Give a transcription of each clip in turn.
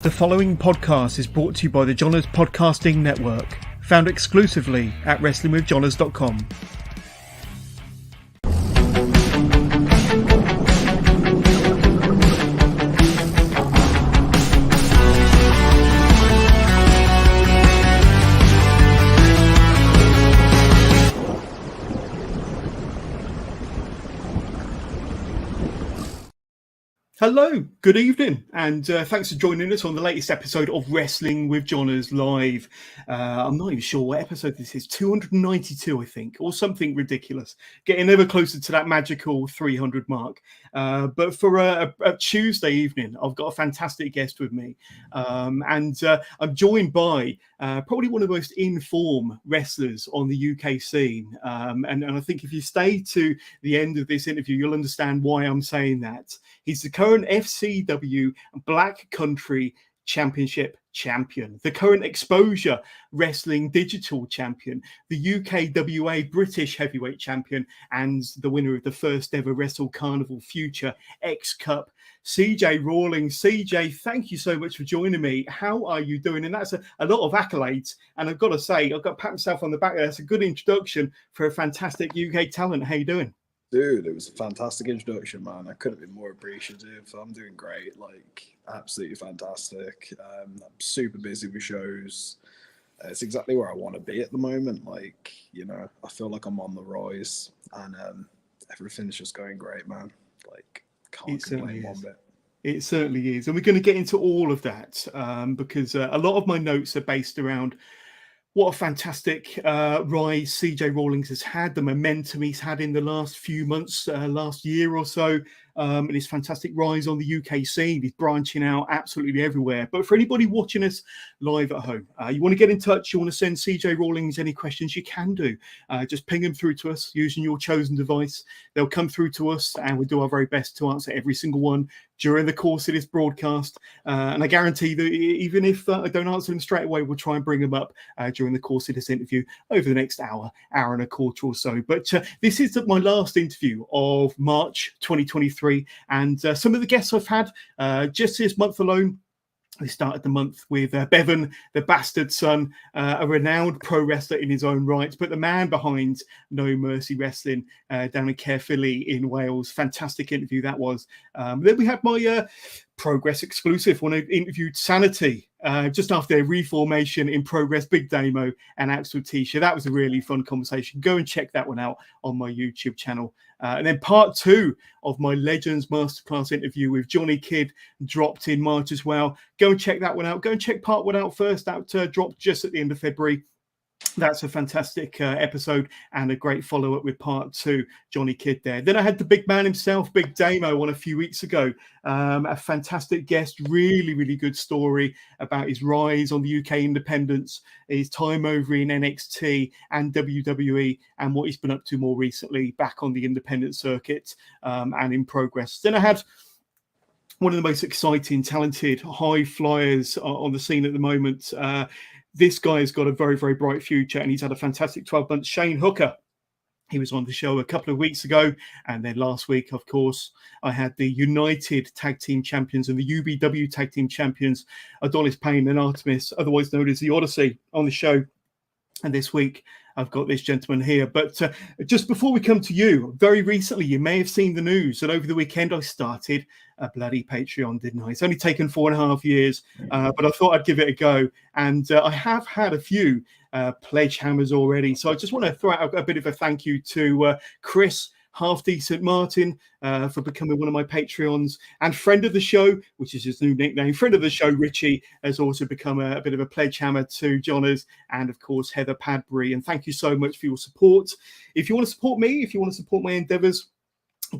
The following podcast is brought to you by the Johners Podcasting Network, found exclusively at wrestlingwithjohners.com. Hello, good evening, and thanks for joining us on the latest episode of Wrestling with Johners Live. I'm not even sure what episode this is, 292, I think, or something ridiculous. Getting ever closer to that magical 300 mark. But for a Tuesday evening, I've got a fantastic guest with me, and I'm joined by probably one of the most in-form wrestlers on the UK scene. And I think if you stay to the end of this interview, you'll understand why I'm saying that. He's the current FCW Black Country Championship champion, the current Exposure Wrestling Digital champion, the UKWA British Heavyweight champion, and the winner of the first ever Wrestle Carnival Future X Cup, C.J RAWLINGS. CJ, thank you so much for joining me. How are you doing? And that's a lot of accolades. And I've got to say, I've got to pat myself on the back. That's a good introduction for a fantastic UK talent. How you doing? Dude, it was a fantastic introduction, man. I couldn't be more appreciative. I'm doing great, like absolutely fantastic. I'm super busy with shows. It's exactly where I want to be at the moment. Like, you know, I feel like I'm on the rise, and everything's just going great, man. Like, can't complain one bit. It certainly is. And we're going to get into all of that because a lot of my notes are based around what a fantastic rise C.J RAWLINGS has had, the momentum he's had in the last few months, last year or so, and his fantastic rise on the UK scene. He's branching out absolutely everywhere. But for anybody watching us live at home, you want to get in touch, you want to send C.J RAWLINGS any questions, you can do. Just ping them through to us using your chosen device. They'll come through to us, and we'll do our very best to answer every single one during the course of this broadcast. And I guarantee that even if I don't answer them straight away, we'll try and bring them up during the course of this interview over the next hour and a quarter or so. But this is my last interview of March 2023. And some of the guests I've had just this month alone. We started the month with Bevan, the bastard son, a renowned pro wrestler in his own right, but the man behind No Mercy Wrestling down in Caerphilly in Wales. Fantastic interview that was. Then we had my Progress exclusive when I interviewed Sanity just after their reformation in Progress, Big Damo and Axel Tisha. That was a really fun conversation. Go and check that one out on my YouTube channel. And then part two of my Legends Masterclass interview with Johnny Kidd dropped in March as well. Go and check that one out. Go and check part one out first. That dropped just at the end of February. That's a fantastic episode and a great follow-up with part two, Johnny Kidd there. Then I had the big man himself, Big Damo, on a few weeks ago. A fantastic guest, really, really good story about his rise on the UK independents, his time over in NXT and WWE, and what he's been up to more recently back on the independent circuit and in Progress. Then I had one of the most exciting, talented, high flyers on the scene at the moment. This guy has got a very, very bright future, and he's had a fantastic 12 months. Shane Hooker, he was on the show a couple of weeks ago. And then last week, of course, I had the United Tag Team Champions and the UBW Tag Team Champions, Adonis Payne and Artemis, otherwise known as the Odyssey, on the show. And this week, I've got this gentleman here. But just before we come to you, very recently, you may have seen the news that over the weekend I started a bloody Patreon, didn't I? It's only taken 4.5 years, but I thought I'd give it a go. And I have had a few pledge hammers already. So I just want to throw out a bit of a thank you to Chris Half Decent Martin for becoming one of my Patreons, and friend of the show, which is his new nickname, friend of the show, Richie, has also become a bit of a pledge hammer to Johners, and of course Heather Padbury. And thank you so much for your support. If you want to support me, if you want to support my endeavors,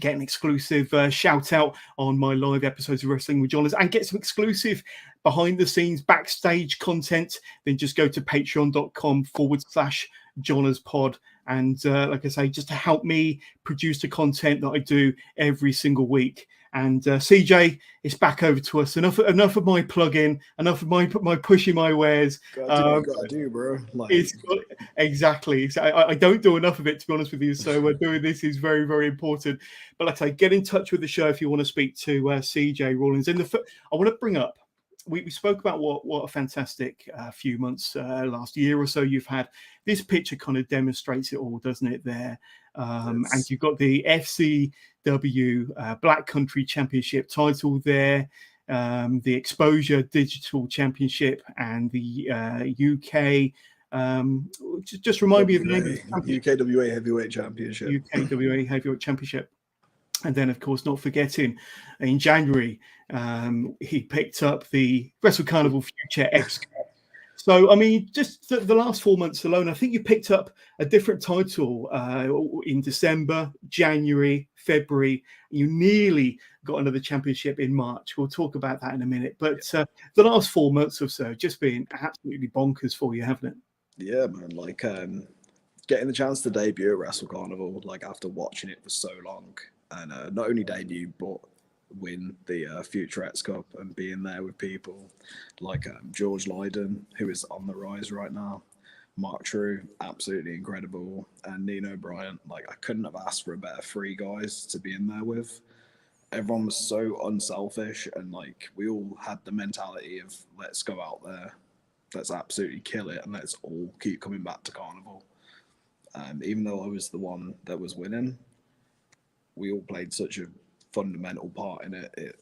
get an exclusive shout out on my live episodes of Wrestling with Johners and get some exclusive behind the scenes backstage content, then just go to patreon.com/JohnnersPod. And like I say, just to help me produce the content that I do every single week. And CJ, it's back over to us. Enough of my plug-in, enough of my pushing my wares. Gotta do, bro. Exactly. I don't do enough of it, to be honest with you. So doing this is very, very important. But like I say, get in touch with the show if you want to speak to CJ RAWLINGS. And I want to bring up we spoke about what a fantastic few months last year or so you've had. This picture kind of demonstrates it all, doesn't it? There, and you've got the FCW Black Country Championship title there, the Exposure Digital Championship, and the UK. Just remind me of the name of the UKWA Heavyweight Championship. UKWA Heavyweight Championship. And then, of course, not forgetting, in January, he picked up the Wrestle Carnival Future X Cup. So, I mean, just the last 4 months alone, I think you picked up a different title in December, January, February. You nearly got another championship in March. We'll talk about that in a minute. But the last 4 months or so just been absolutely bonkers for you, haven't it? Yeah, man. Like getting the chance to debut at Wrestle Carnival, like after watching it for so long. And not only debut, but win the Future X Cup and being there with people like George Lydon, who is on the rise right now, Mark True, absolutely incredible, and Nino Bryant. Like, I couldn't have asked for a better three guys to be in there with. Everyone was so unselfish, and like we all had the mentality of let's go out there, let's absolutely kill it, and let's all keep coming back to Carnival. Even though I was the one that was winning, we all played such a fundamental part in it.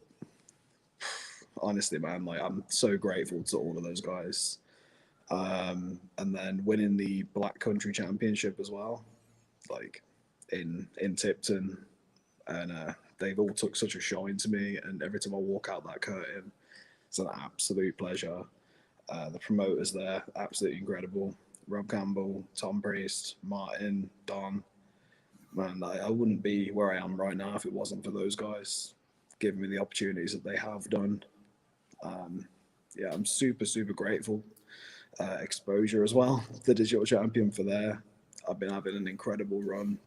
Honestly, man, like I'm so grateful to all of those guys. And then winning the Black Country Championship as well, like in Tipton, and they've all took such a shine to me. And every time I walk out that curtain, it's an absolute pleasure. The promoters there, absolutely incredible. Rob Campbell, Tom Priest, Martin, Don. Man, I wouldn't be where I am right now if it wasn't for those guys giving me the opportunities that they have done. Yeah, I'm super, super grateful. Exposure as well, the digital champion for there. I've been having an incredible run.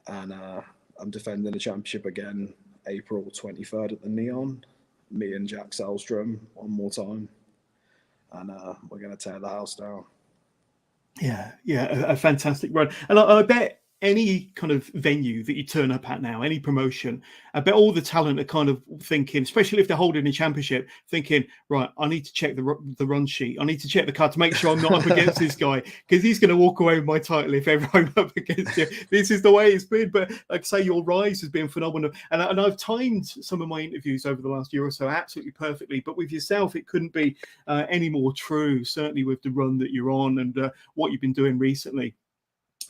And I'm defending the championship again April 23rd at the Neon. Me and Jack Selstrom one more time. And we're going to tear the house down. Yeah, a fantastic run. And I bet any kind of venue that you turn up at now, any promotion, I bet all the talent are kind of thinking, especially if they're holding a championship, thinking, right, I need to check the run sheet. I need to check the card to make sure I'm not up against this guy, because he's going to walk away with my title if ever I'm up against him. This is the way it's been. But like I say, your rise has been phenomenal. And I've timed some of my interviews over the last year or so absolutely perfectly. But with yourself, it couldn't be any more true, certainly with the run that you're on and what you've been doing recently.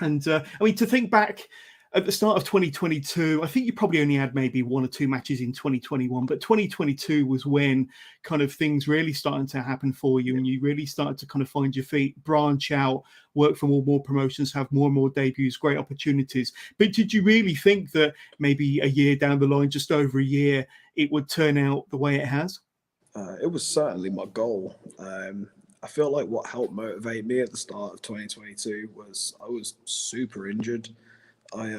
And I mean, to think back at the start of 2022, I think you probably only had maybe one or two matches in 2021, but 2022 was when kind of things really started to happen for you, and you really started to kind of find your feet, branch out, work for more promotions, have more and more debuts, great opportunities. But did you really think that maybe a year down the line, just over a year, it would turn out the way it has? It was certainly my goal. I feel like what helped motivate me at the start of 2022 was I was super injured. I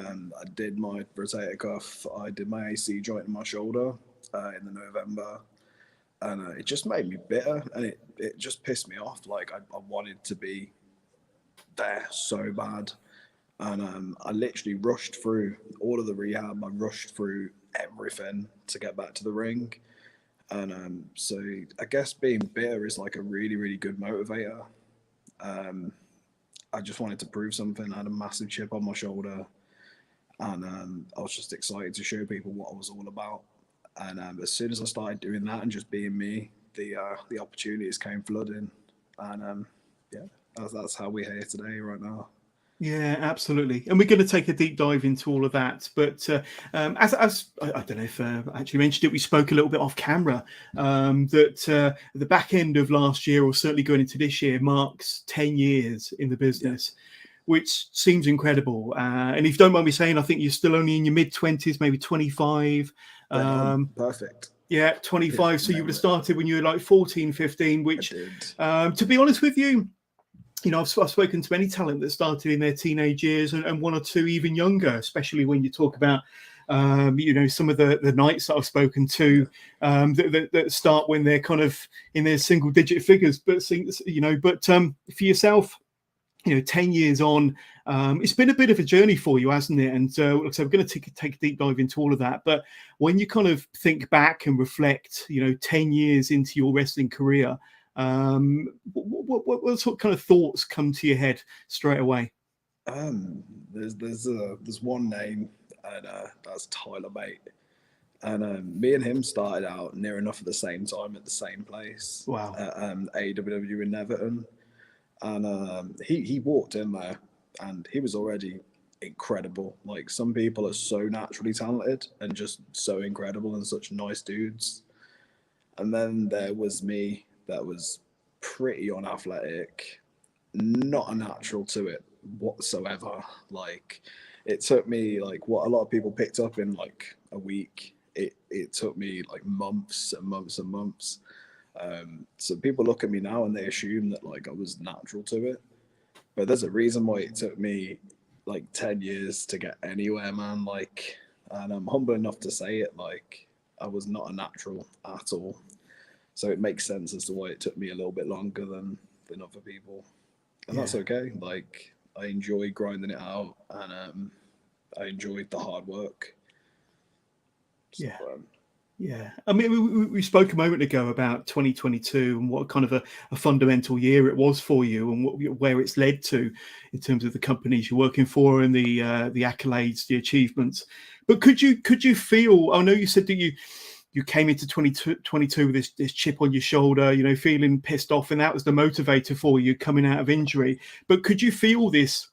did my rotator cuff, I did my AC joint in my shoulder in the November, and it just made me bitter, and it just pissed me off. Like I wanted to be there so bad, and I literally rushed through all of the rehab. I rushed through everything to get back to the ring. And so I guess being bitter is like a really, really good motivator. I just wanted to prove something. I had a massive chip on my shoulder, and I was just excited to show people what I was all about. And as soon as I started doing that and just being me, the opportunities came flooding. And yeah, that's how we're here today, right now. Yeah, absolutely. And we're going to take a deep dive into all of that. But as I don't know if I actually mentioned it, we spoke a little bit off camera that the back end of last year, or certainly going into this year, marks 10 years in the business, which seems incredible. And if you don't mind me saying, I think you're still only in your mid-20s, maybe 25. Perfect. Yeah, 25. So you would have started when you were like 14, 15, which, to be honest with you, you know, I've spoken to many talent that started in their teenage years and one or two even younger, especially when you talk about, you know, some of the knights that I've spoken to that start when they're kind of in their single digit figures. But, you know, but for yourself, 10 years on, it's been a bit of a journey for you, hasn't it? And so we're going to take a deep dive into all of that. But when you kind of think back and reflect, 10 years into your wrestling career, what sort of kind of thoughts come to your head straight away? There's one name, and that's Tyler, mate. And me and him started out near enough at the same time at the same place. Wow. At AWW in Everton. And he walked in there and he was already incredible. Like, some people are so naturally talented and just so incredible and such nice dudes. And then there was me that was pretty unathletic, not a natural to it whatsoever. Like, it took me, like, what a lot of people picked up in like a week. It took me like months and months and months. So people look at me now and they assume that like I was natural to it, but there's a reason why it took me like 10 years to get anywhere, man. Like, and I'm humble enough to say it, like, I was not a natural at all. So it makes sense as to why it took me a little bit longer than other people, and that's okay. Like, I enjoy grinding it out, and I enjoyed the hard work. So, yeah. I mean, we spoke a moment ago about 2022 and what kind of a fundamental year it was for you, and where it's led to in terms of the companies you're working for and the accolades, the achievements. But could you feel? I know you said that you came into 2022 with this chip on your shoulder, feeling pissed off, and that was the motivator for you coming out of injury. But could you feel this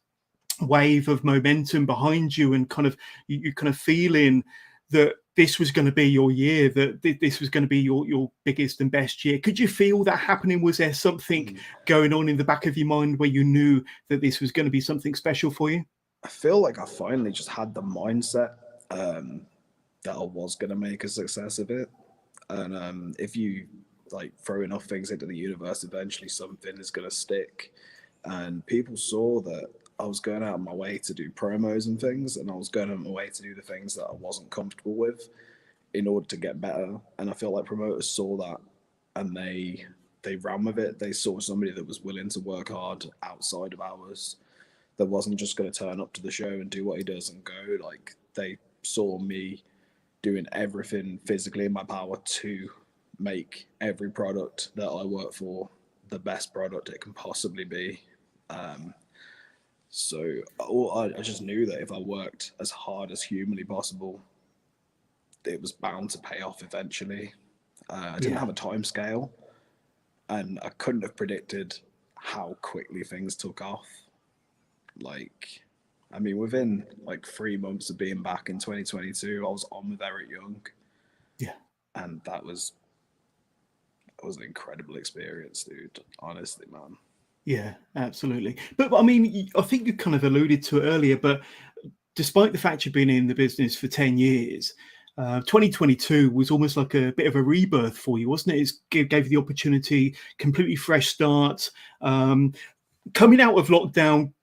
wave of momentum behind you, and kind of you kind of feeling that this was going to be your year, that this was going to be your biggest and best year? Could you feel that happening? Was there something going on in the back of your mind where you knew that this was going to be something special for you? I feel like I finally just had the mindset that I was going to make a success of it. And if you like throw enough things into the universe, eventually something is going to stick. And people saw that I was going out of my way to do promos and things, and I was going out of my way to do the things that I wasn't comfortable with in order to get better. And I feel like promoters saw that, and they ran with it. They saw somebody that was willing to work hard outside of hours, that wasn't just going to turn up to the show and do what he does and go. Like, they saw me doing everything physically in my power to make every product that I work for the best product it can possibly be. So I just knew that if I worked as hard as humanly possible, it was bound to pay off eventually. I didn't have a time scale, and I couldn't have predicted how quickly things took off. Like, I mean, within like 3 months of being back in 2022, I was on with Eric Young. Yeah. And that was an incredible experience, dude. Honestly, man. Yeah, absolutely. But I mean, I think you kind of alluded to it earlier, but despite the fact you've been in the business for 10 years, 2022 was almost like a bit of a rebirth for you, wasn't it? It gave you the opportunity, completely fresh start. Coming out of lockdown,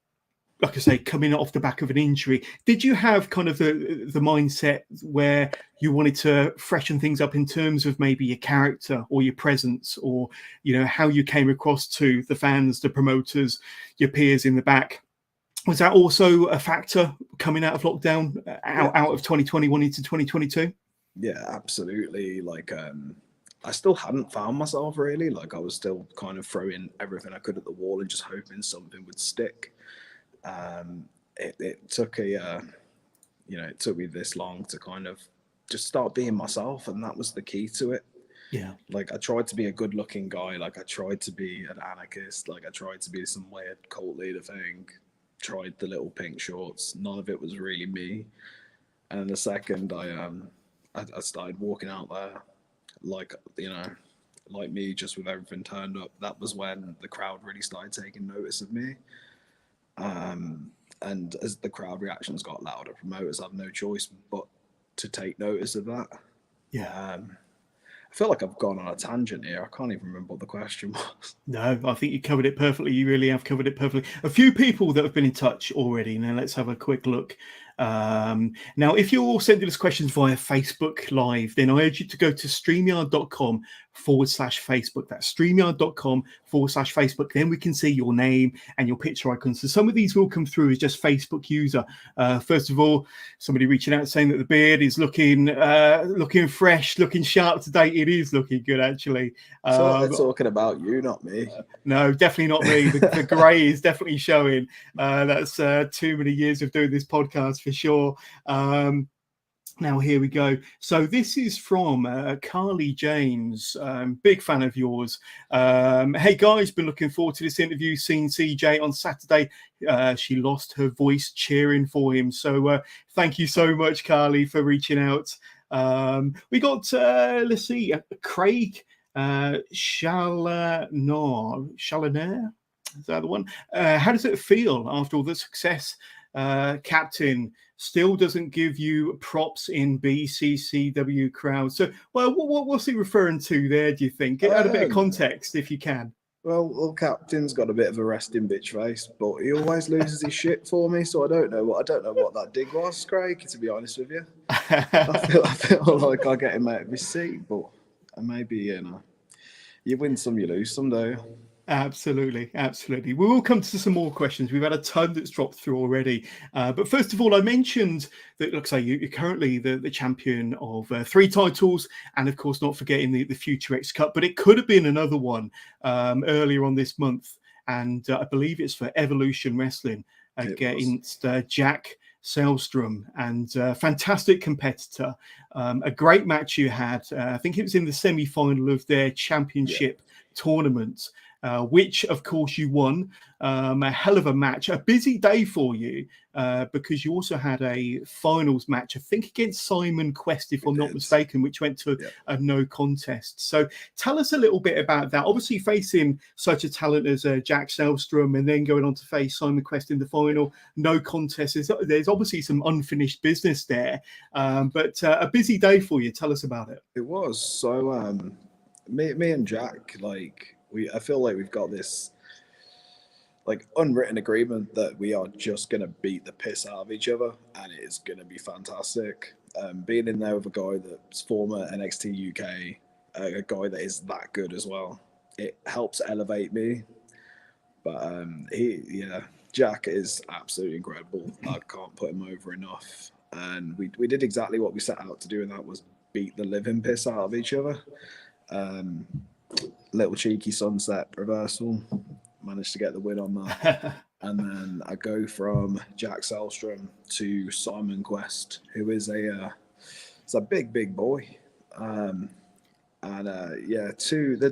like I say, coming off the back of an injury, did you have kind of the mindset where you wanted to freshen things up in terms of maybe your character or your presence, or how you came across to the fans, the promoters, your peers in the back? Was that also a factor coming out of lockdown, out of 2021 into 2022? Yeah, absolutely. Like, I still hadn't found myself really. Like, I was still kind of throwing everything I could at the wall and just hoping something would stick. It took it took me this long to kind of just start being myself, and that was the key to it. Yeah. Like, I tried to be a good looking guy. Like, I tried to be an anarchist. Like, I tried to be some weird cult leader thing. Tried the little pink shorts. None of it was really me. And the second I started walking out there, like me, just with everything turned up, that was when the crowd really started taking notice of me. And as the crowd reactions got louder, promoters have no choice but to take notice of that. Yeah. I feel like I've gone on a tangent here. I can't even remember what the question was. No, I think you covered it perfectly. You really have covered it perfectly. A few people that have been in touch already. Now let's have a quick look. Now, if you're all sending us questions via Facebook Live, then I urge you to go to StreamYard.com StreamYard.com/Facebook. That's StreamYard.com/Facebook. Then we can see your name and your picture icons. So some of these will come through as just Facebook user. First of all, somebody reaching out saying that the beard is looking fresh, looking sharp today. It is looking good, actually. So they're talking about you, not me. No, definitely not me. The grey is definitely showing. That's too many years of doing this podcast for sure. Now, here we go. So this is from Carly James, big fan of yours. Hey, guys, been looking forward to this interview. Seen CJ on Saturday. She lost her voice cheering for him. So thank you so much, Carly, for reaching out. We got, let's see, Craig Chalaner. Is that the one? How does it feel after all the success? Captain still doesn't give you props in BCCW crowd. So, well, what's he referring to there, do you think? Add a bit of context if you can. Well, Captain's got a bit of a resting bitch face, but he always loses his shit for me, so I don't know what that dig was, Craig, to be honest with you. I feel like I get him out of his seat, but maybe, you win some, you lose some, don't you? Absolutely. We will come to some more questions. We've had a ton that's dropped through already. But first of all, I mentioned that, like I say, you're currently the champion of 3 titles, and of course, not forgetting the Future X Cup. But it could have been another one earlier on this month, and I believe it's for Evolution Wrestling against Jack Selstrom, and fantastic competitor. A great match you had. I think it was in the semi-final of their championship tournament. Which, of course, you won. A hell of a match. A busy day for you because you also had a finals match, I think, against Simon Quest, if I'm not mistaken, which went to a no contest. So tell us a little bit about that. Obviously, facing such a talent as Jack Selstrom and then going on to face Simon Quest in the final, no contest. There's obviously some unfinished business there, but a busy day for you. Tell us about it. It was. So me and Jack, I feel like we've got this unwritten agreement that we are just gonna beat the piss out of each other, and it is gonna be fantastic. Being in there with a guy that's former NXT UK, a guy that is that good as well, it helps elevate me. But Jack is absolutely incredible. I can't put him over enough. And we did exactly what we set out to do, and that was beat the living piss out of each other. Little cheeky sunset reversal, managed to get the win on that. And then I go from Jack Selstrom to Simon Quest, who is a big boy. The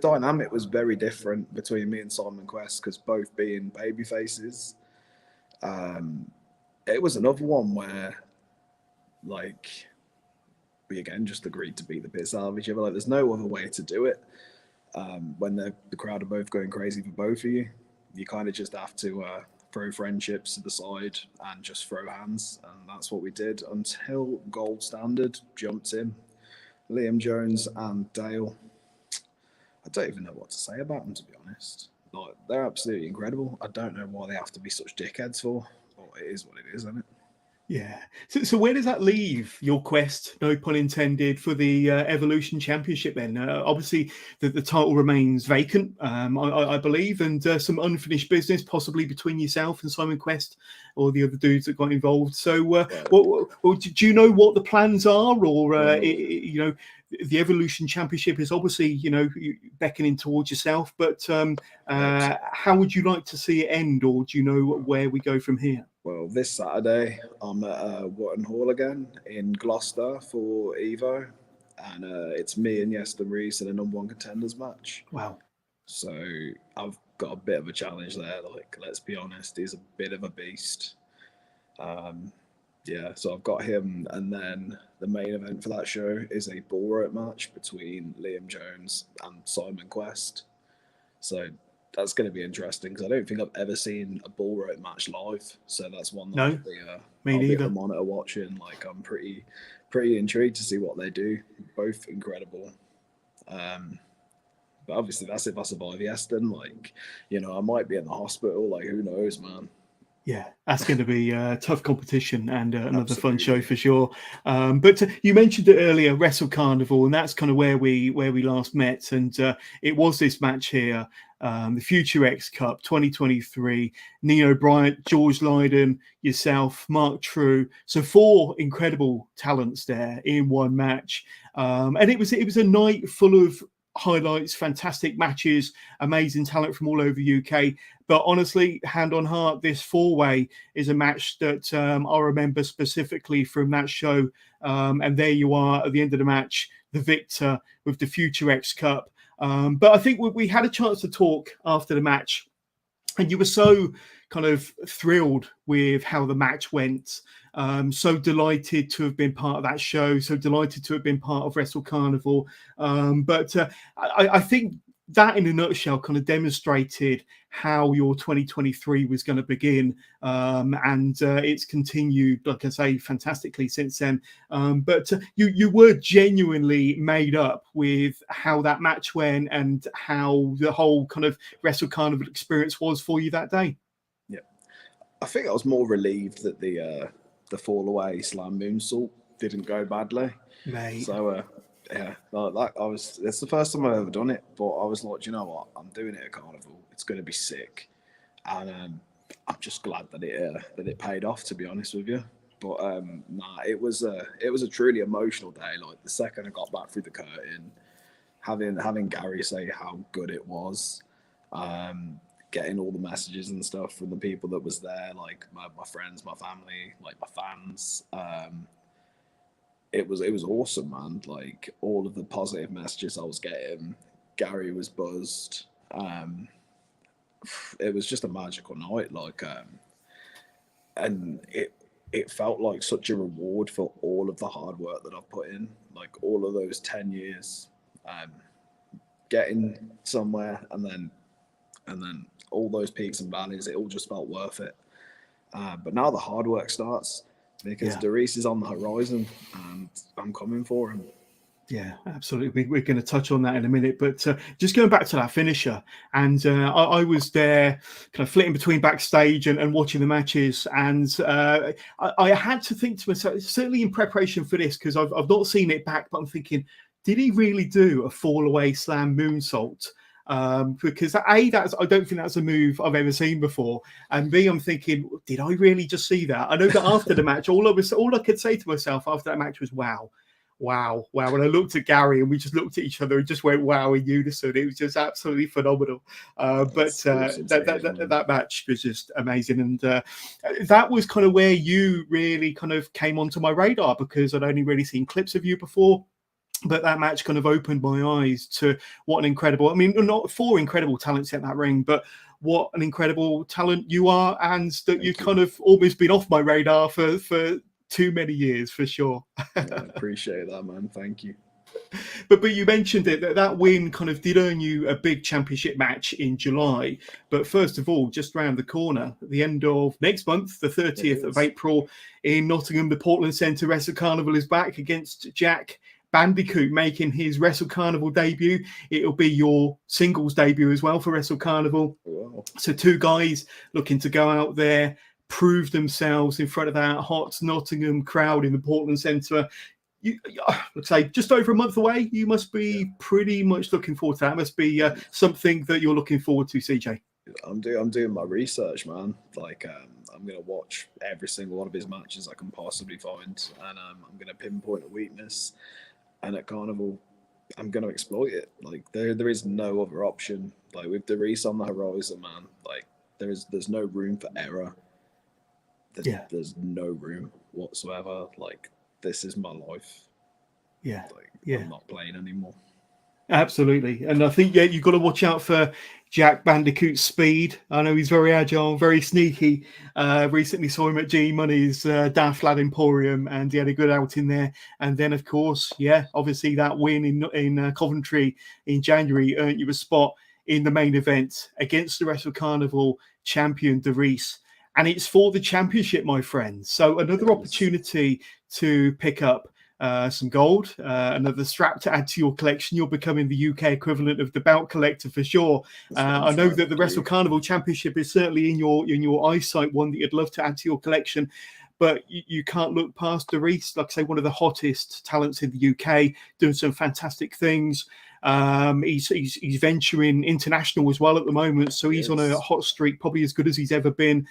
dynamic was very different between me and Simon Quest because both being baby faces. It was another one where we again just agreed to beat the piss out of each other. There's no other way to do it. When the crowd are both going crazy for both of you, you kind of just have to throw friendships to the side and just throw hands, and that's what we did until Gold Standard jumped in. Liam Jones and Dale, I don't even know what to say about them, to be honest. They're absolutely incredible. I don't know why they have to be such dickheads for, but it is what it is, isn't it? Yeah. So where does that leave your quest, no pun intended, for the Evolution Championship then? Obviously, the title remains vacant, I believe, and some unfinished business possibly between yourself and Simon Quest or the other dudes that got involved. So do you know what the plans are? Or, the Evolution Championship is obviously, beckoning towards yourself, but how would you like to see it end, or do you know where we go from here? Well, this Saturday, I'm at Wotton Hall again in Gloucester for Evo, and it's me and Yeston Reese in a #1 contenders match. Wow. So I've got a bit of a challenge there. Let's be honest, he's a bit of a beast. So I've got him, and then the main event for that show is a bull rope match between Liam Jones and Simon Quest. So that's going to be interesting because I don't think I've ever seen a bull rope match live. So that's one that I'll be at the monitor watching. I'm pretty intrigued to see what they do. Both incredible. But obviously that's if I survive Yeston. I might be in the hospital. Who knows, man? Yeah, that's going to be tough competition and another fun show Absolutely. for sure. But you mentioned it earlier, Wrestle Carnival, and that's kind of where we last met. And it was this match here, the Future X Cup 2023. Nino Bryant, George Lydon, yourself, Mark True. So 4 incredible talents there in one match, and it was a night full of highlights, fantastic matches, amazing talent from all over UK. But honestly, hand on heart, this 4-way is a match that I remember specifically from that show. And there you are at the end of the match, the victor with the Future X Cup. But I think we had a chance to talk after the match, and you were so kind of thrilled with how the match went. So delighted to have been part of that show. So delighted to have been part of Wrestle Carnival. But I think that in a nutshell kind of demonstrated how your 2023 was going to begin, and it's continued, like I say, fantastically since then. But you were genuinely made up with how that match went and how the whole kind of Wrestle Carnival experience was for you that day. Yeah, I think I was more relieved that the fall away slam moonsault didn't go badly. Mate. So yeah, like I was. It's the first time I've ever done it, but I was like, you know what? I'm doing it at Carnival. It's going to be sick, and I'm just glad that it paid off. To be honest with you, but nah, it was a truly emotional day. Like the second I got back through the curtain, having Gary say how good it was, getting all the messages and stuff from the people that was there, like my friends, my family, like my fans. It was awesome, man. Like all of the positive messages I was getting, Gary was buzzed. It was just a magical night. Like, and it felt like such a reward for all of the hard work that I've put in. Like all of those 10 years, getting somewhere, and then all those peaks and valleys. It all just felt worth it. But now the hard work starts, because Darius is on the horizon and I'm coming for him. Yeah, absolutely. We're going to touch on that in a minute, but just going back to that finisher, and I was there kind of flitting between backstage and watching the matches, and I had to think to myself, certainly in preparation for this, because I've not seen it back, but I'm thinking, did he really do a fall away slam moonsault? Because I don't think that's a move I've ever seen before. And B, I'm thinking, did I really just see that? I know that after the match, all I could say to myself after that match was, wow. When I looked at Gary and we just looked at each other and just went, wow, in unison. It was just absolutely phenomenal. That match was just amazing. And that was kind of where you really kind of came onto my radar, because I'd only really seen clips of you before. But that match kind of opened my eyes to what an incredible, I mean, not 4 incredible talents in that ring, but what an incredible talent you are, and that you've kind of almost been off my radar for too many years, for sure. I appreciate that, man. Thank you. But you mentioned it, that win kind of did earn you a big championship match in July. But first of all, just round the corner, at the end of next month, the 30th of April in Nottingham, the Portland Centre Wrestle Carnival is back against Jack Bandicoot, making his Wrestle Carnival debut. It'll be your singles debut as well for Wrestle Carnival. Wow. So 2 guys looking to go out there, prove themselves in front of that hot Nottingham crowd in the Portland Centre. Let's say just over a month away. You must be pretty much looking forward to that. It must be something that you're looking forward to, CJ. I'm doing my research, man. Like I'm gonna watch every single one of his matches I can possibly find, and I'm gonna pinpoint a weakness. And at Carnival, I'm gonna exploit it. Like there is no other option. Like with Darius on the horizon, man. Like there's no room for error. There's no room whatsoever. Like this is my life. I'm not playing anymore. Absolutely. And I think you've got to watch out for Jack Bandicoot's speed. I know he's very agile, very sneaky. Recently saw him at G Money's Daft Lad Emporium, and he had a good outing there. And then, of course, obviously that win in Coventry in January earned you a spot in the main event against the Wrestle Carnival champion Darius. And it's for the championship, my friends. So another opportunity to pick up some gold, another strap to add to your collection. You're becoming the UK equivalent of the belt collector for sure. I know that the Wrestle Carnival Championship is certainly in your eyesight, one that you'd love to add to your collection. But you can't look past Doris, like I say, one of the hottest talents in the UK, doing some fantastic things. He's venturing international as well at the moment, so he's on a hot streak, probably as good as he's ever been.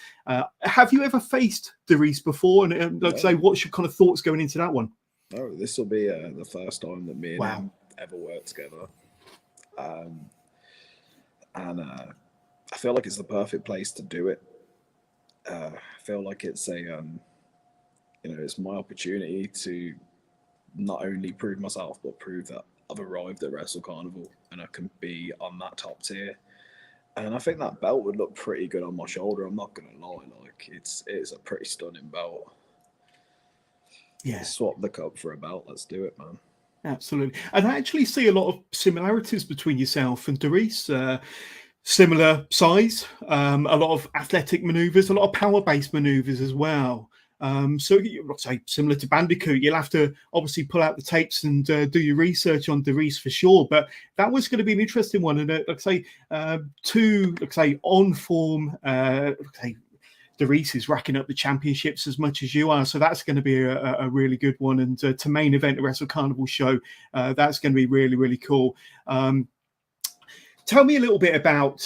Have you ever faced Doris before? And like I say, what's your kind of thoughts going into that one? No, this will be the first time that me and him ever worked together. I feel like it's the perfect place to do it. I feel like it's it's my opportunity to not only prove myself, but prove that I've arrived at Wrestle Carnival and I can be on that top tier. And I think that belt would look pretty good on my shoulder. I'm not gonna lie, like it's a pretty stunning belt. Yeah, swap the cup for a belt. Let's do it, man. Absolutely. And I actually see a lot of similarities between yourself and Doris. Similar size, a lot of athletic maneuvers, a lot of power-based maneuvers as well. So, let's say similar to Bandicoot, you'll have to obviously pull out the tapes and do your research on Doris for sure. But that was going to be an interesting one. And like I say, two, like I say, on form, Doris is racking up the championships as much as you are, so that's going to be a really good one. And to main event the Wrestle Carnival show, that's going to be really, really cool. Tell me a little bit about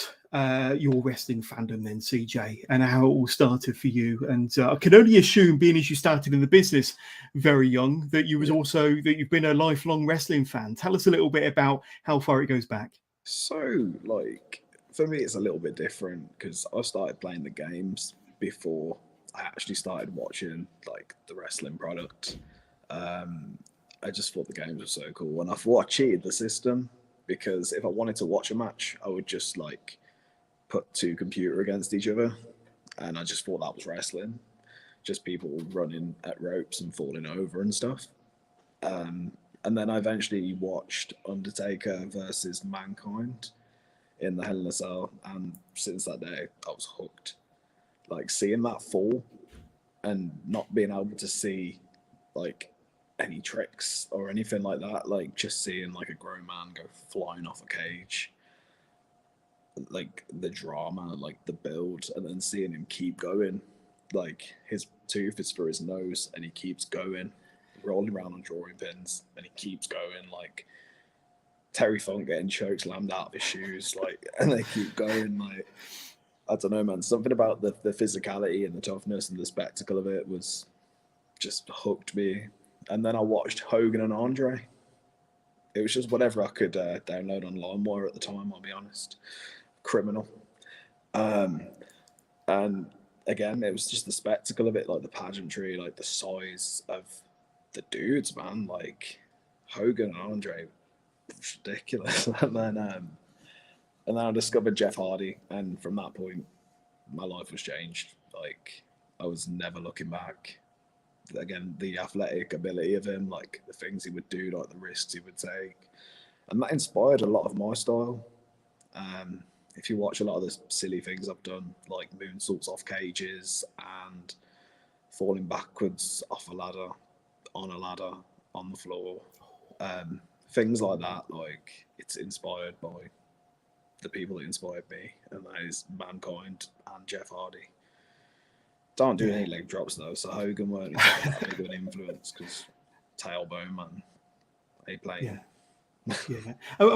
your wrestling fandom then, CJ, and how it all started for you. And I can only assume, being as you started in the business very young, that you've been a lifelong wrestling fan. Tell us a little bit about how far it goes back. So, like, for me, it's a little bit different because I started playing the games before I actually started watching like the wrestling product. I just thought the games were so cool, and I thought I cheated the system because if I wanted to watch a match, I would just like put two computers against each other, and I just thought that was wrestling, just people running at ropes and falling over and stuff. And then I eventually watched Undertaker versus Mankind in the Hell in a Cell, and since that day, I was hooked. Like seeing that fall and not being able to see like any tricks or anything like that, like just seeing like a grown man go flying off a cage, like the drama, like the build, and then seeing him keep going, like his tooth is for his nose and he keeps going, rolling around on drawing pins and he keeps going, like Terry Funk getting choke slammed out of his shoes, like, and they keep going, like, I don't know, man. Something about the physicality and the toughness and the spectacle of it was just hooked me. And then I watched Hogan and Andre. It was just whatever I could download on LimeWire at the time, I'll be honest. Criminal. And again, it was just the spectacle of it, like the pageantry, like the size of the dudes, man. Like Hogan and Andre, was ridiculous. And then I discovered Jeff Hardy, and from that point, my life was changed. Like, I was never looking back. Again, the athletic ability of him, like the things he would do, like the risks he would take, and that inspired a lot of my style. If you watch a lot of the silly things I've done, like moonsaults off cages and falling backwards off a ladder, on the floor, things like that, like it's inspired by the people that inspired me, and that is Mankind and Jeff Hardy. Don't do any leg drops though, so Hogan weren't exactly that big of an influence because tailbone, man, they play. Yeah.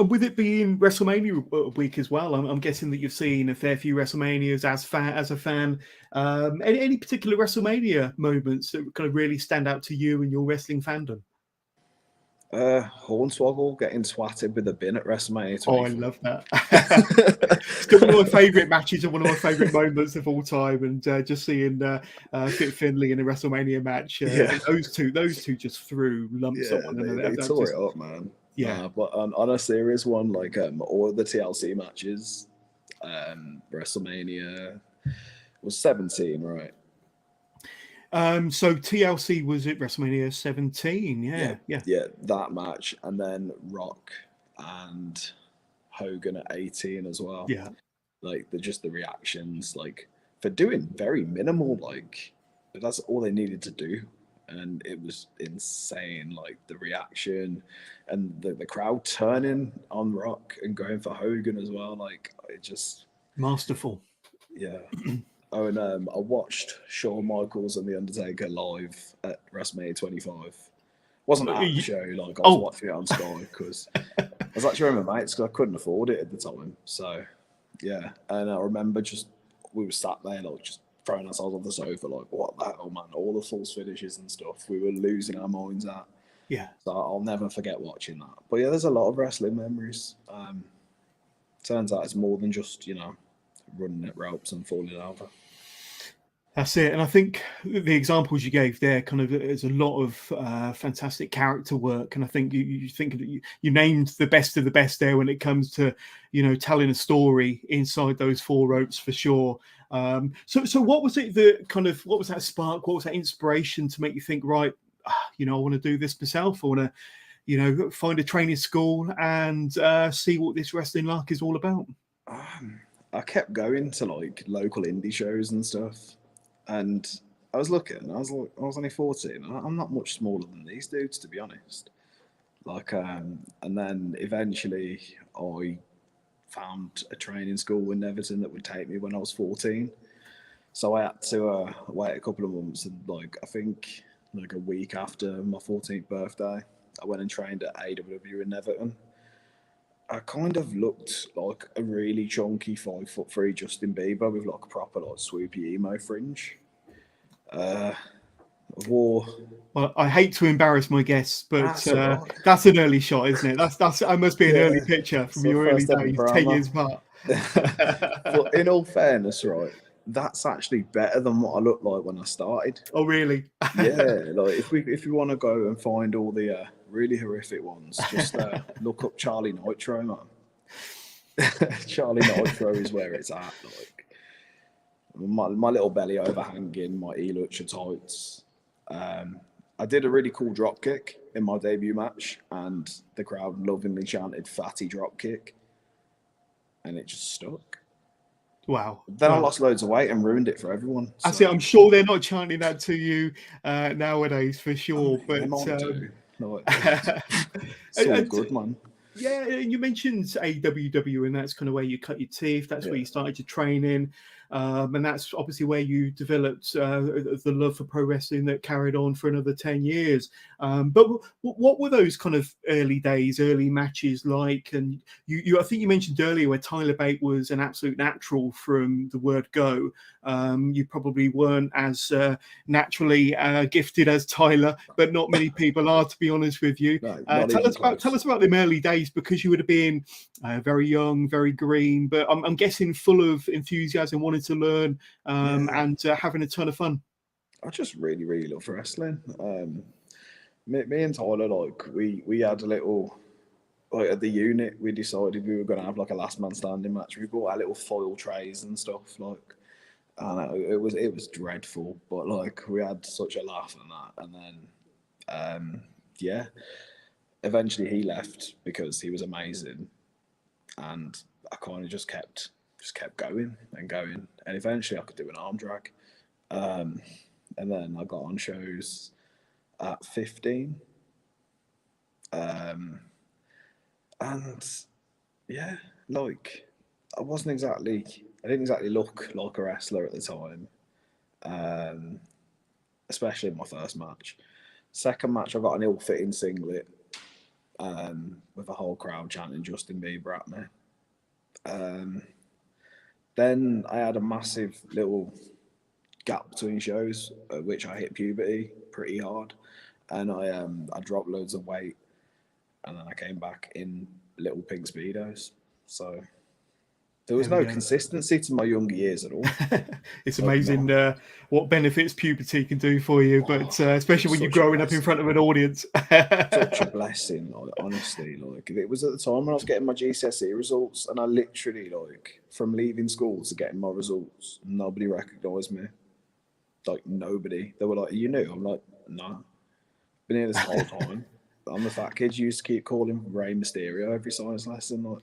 With it being WrestleMania week as well, I'm guessing that you've seen a fair few WrestleManias as a fan. Any particular WrestleMania moments that kind of really stand out to you and your wrestling fandom? Hornswoggle getting swatted with a bin at WrestleMania 24. Oh, I love that. It's still one of my favourite matches and one of my favourite moments of all time. And just seeing Fit Finlay in a WrestleMania match, those two just threw lumps at one another. They tore it up, man. Yeah. But on a serious one, like all of the TLC matches, WrestleMania was 17, right? So TLC was at WrestleMania 17, yeah, that match, and then Rock and Hogan at 18 as well. Yeah, like the reactions, like for doing very minimal, like that's all they needed to do, and it was insane. Like the reaction and the crowd turning on Rock and going for Hogan as well. Like it just Masterful. yeah. Oh, and I watched Shawn Michaels and The Undertaker live at WrestleMania 25. Wasn't at the show, like I was Oh. watching it on Sky because I was actually with my mates because I couldn't afford it at the time. So yeah, and I remember just we were sat there like just throwing ourselves on the sofa, like what the hell, man! All the false finishes and stuff, we were losing our minds at. Yeah. So I'll never forget watching that. But yeah, there's a lot of wrestling memories. Turns out it's more than just running at ropes and falling over. That's it. And I think the examples you gave there kind of there's a lot of fantastic character work. And I think you think that you named the best of the best there when it comes to, telling a story inside those four ropes for sure. So what was it what was that spark? What was that inspiration to make you think, right, I want to do this myself. I want to, find a training school and see what this wrestling lark is all about. I kept going to like local indie shows and stuff. And I was looking, I was only 14, and I'm not much smaller than these dudes, to be honest. Like, and then eventually I found a training school in Everton that would take me when I was 14. So I had to wait a couple of months, and like I think like a week after my 14th birthday, I went and trained at AWW in Everton. I kind of looked like a really chunky 5'3" Justin Bieber with like a proper like swoopy emo fringe. Wore. Well, I hate to embarrass my guests, but that's an early shot, isn't it? That's I must be an early picture from your early days, 10 years apart. But in all fairness, right, that's actually better than what I looked like when I started. Oh, really? Yeah, like if we want to go and find all the really horrific ones, just look up Charlie Nitro, man. Charlie Nitro is where it's at. Like my little belly overhanging, my Elucha tights. I did a really cool drop kick in my debut match, and the crowd lovingly chanted "fatty drop kick," and it just stuck. Wow. Then I lost loads of weight and ruined it for everyone. I see. I'm sure they're not chanting that to you nowadays, for sure. They might do. No, it's all good, man. Yeah, you mentioned AWW, and that's kind of where you cut your teeth. That's where you started your training. And that's obviously where you developed the love for pro wrestling that carried on for another 10 years. But what were those kind of early days, early matches like? And I think you mentioned earlier where Tyler Bate was an absolute natural from the word go. You probably weren't as naturally gifted as Tyler, but not many people are, to be honest with you. No, tell us about them early days, because you would have been very young, very green, but I'm guessing full of enthusiasm, wanting to learn and having a ton of fun. I just really, really love wrestling. Me and Tyler, like we had a little, like at the unit, we decided we were going to have like a last man standing match. We bought our little foil trays and stuff, like, and it was dreadful, but like we had such a laugh and that, and then eventually he left because he was amazing, and I kind of just kept going and going, and eventually I could do an arm drag, and then I got on shows at 15, and yeah, like I didn't exactly look like a wrestler at the time, especially in my first match. Second match, I got an ill-fitting singlet with a whole crowd chanting Justin Bieber at me. Then I had a massive little gap between shows, at which I hit puberty pretty hard, and I dropped loads of weight, and then I came back in little pink speedos. So there was no consistency to my younger years at all. It's amazing what benefits puberty can do for you, but especially when you're growing up in front of an audience. Such a blessing, like, honestly. Like it was at the time when I was getting my GCSE results, and I literally, like, from leaving school to getting my results, nobody recognised me. Like nobody. They were like, "You knew?" I'm like, "No, been here this whole time." I'm the fat kid you used to keep calling Rey Mysterio every science lesson. Like,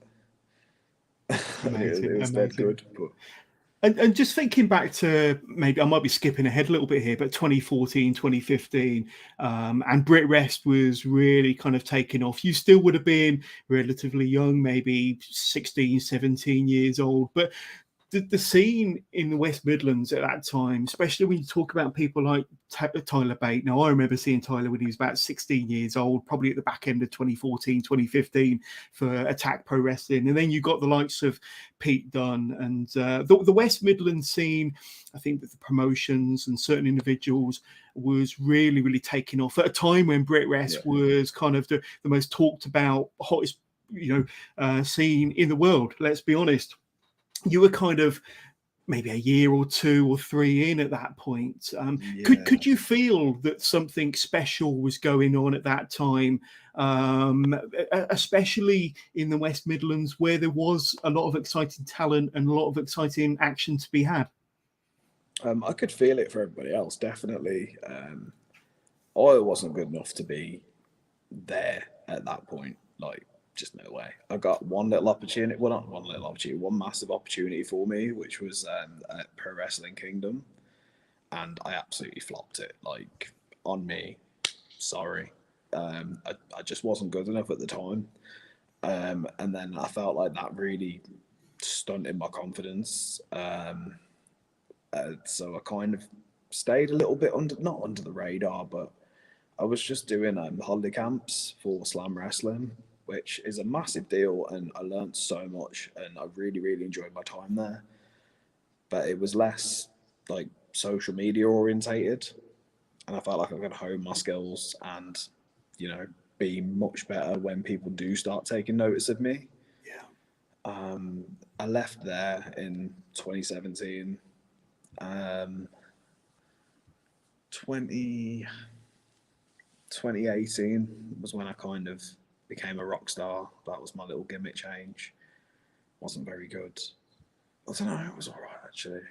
it was dead good, but And just thinking back to, maybe I might be skipping ahead a little bit here, but 2014, 2015, and Brit Rest was really kind of taking off. You still would have been relatively young, maybe 16, 17 years old, but the scene in the West Midlands at that time, especially when you talk about people like Tyler Bate. Now, I remember seeing Tyler when he was about 16 years old, probably at the back end of 2014, 2015 for Attack Pro Wrestling. And then you got the likes of Pete Dunne and the West Midlands scene. I think that the promotions and certain individuals was really, really taking off at a time when Brit Rest was kind of the most talked about, hottest, scene in the world. Let's be honest. You were kind of maybe a year or 2 or 3 in at that point. Could you feel that something special was going on at that time, especially in the West Midlands, where there was a lot of exciting talent and a lot of exciting action to be had? I could feel it for everybody else, definitely. I wasn't good enough to be there at that point. Like, just no way. I got one little opportunity. Well, not one little opportunity. One massive opportunity for me, which was at Pro Wrestling Kingdom, and I absolutely flopped it. Like, on me. Sorry. I just wasn't good enough at the time. And then I felt like that really stunted my confidence. So I kind of stayed a little bit not under the radar, but I was just doing holiday camps for Slam Wrestling, which is a massive deal, and I learned so much, and I really, really enjoyed my time there. But it was less like social media orientated, and I felt like I could hone my skills and, be much better when people do start taking notice of me. Yeah. I left there in 2017. 2018 was when I kind of became a rock star. That was my little gimmick change. Wasn't very good. I don't know, it was all right, actually.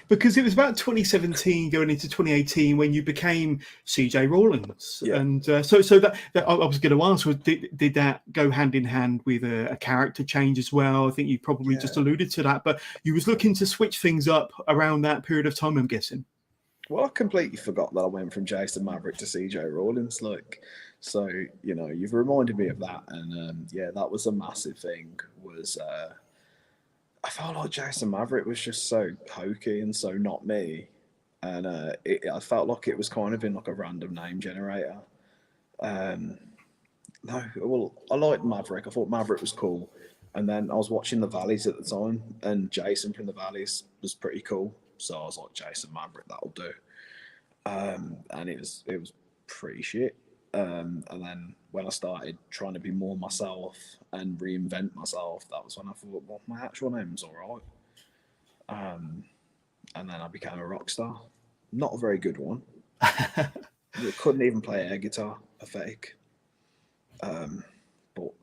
Because it was about 2017 going into 2018 when you became C.J Rawlings. Yeah. And so that I was going to ask, did that go hand in hand with a character change as well? I think you probably just alluded to that, but you was looking to switch things up around that period of time, I'm guessing. Well, I completely forgot that I went from Jason Maverick to C.J Rawlings. So, you've reminded me of that. And that was a massive thing. I felt like Jason Maverick was just so hokey and so not me. And I felt like it was kind of in like a random name generator. No, well, I liked Maverick. I thought Maverick was cool. And then I was watching the Valleys at the time, and Jason from the Valleys was pretty cool. So I was like, Jason Maverick, that'll do. And it was pretty shit. And then when I started trying to be more myself and reinvent myself, that was when I thought, well, my actual name's all right. And then I became a rock star. Not a very good one. Couldn't even play air guitar, pathetic. But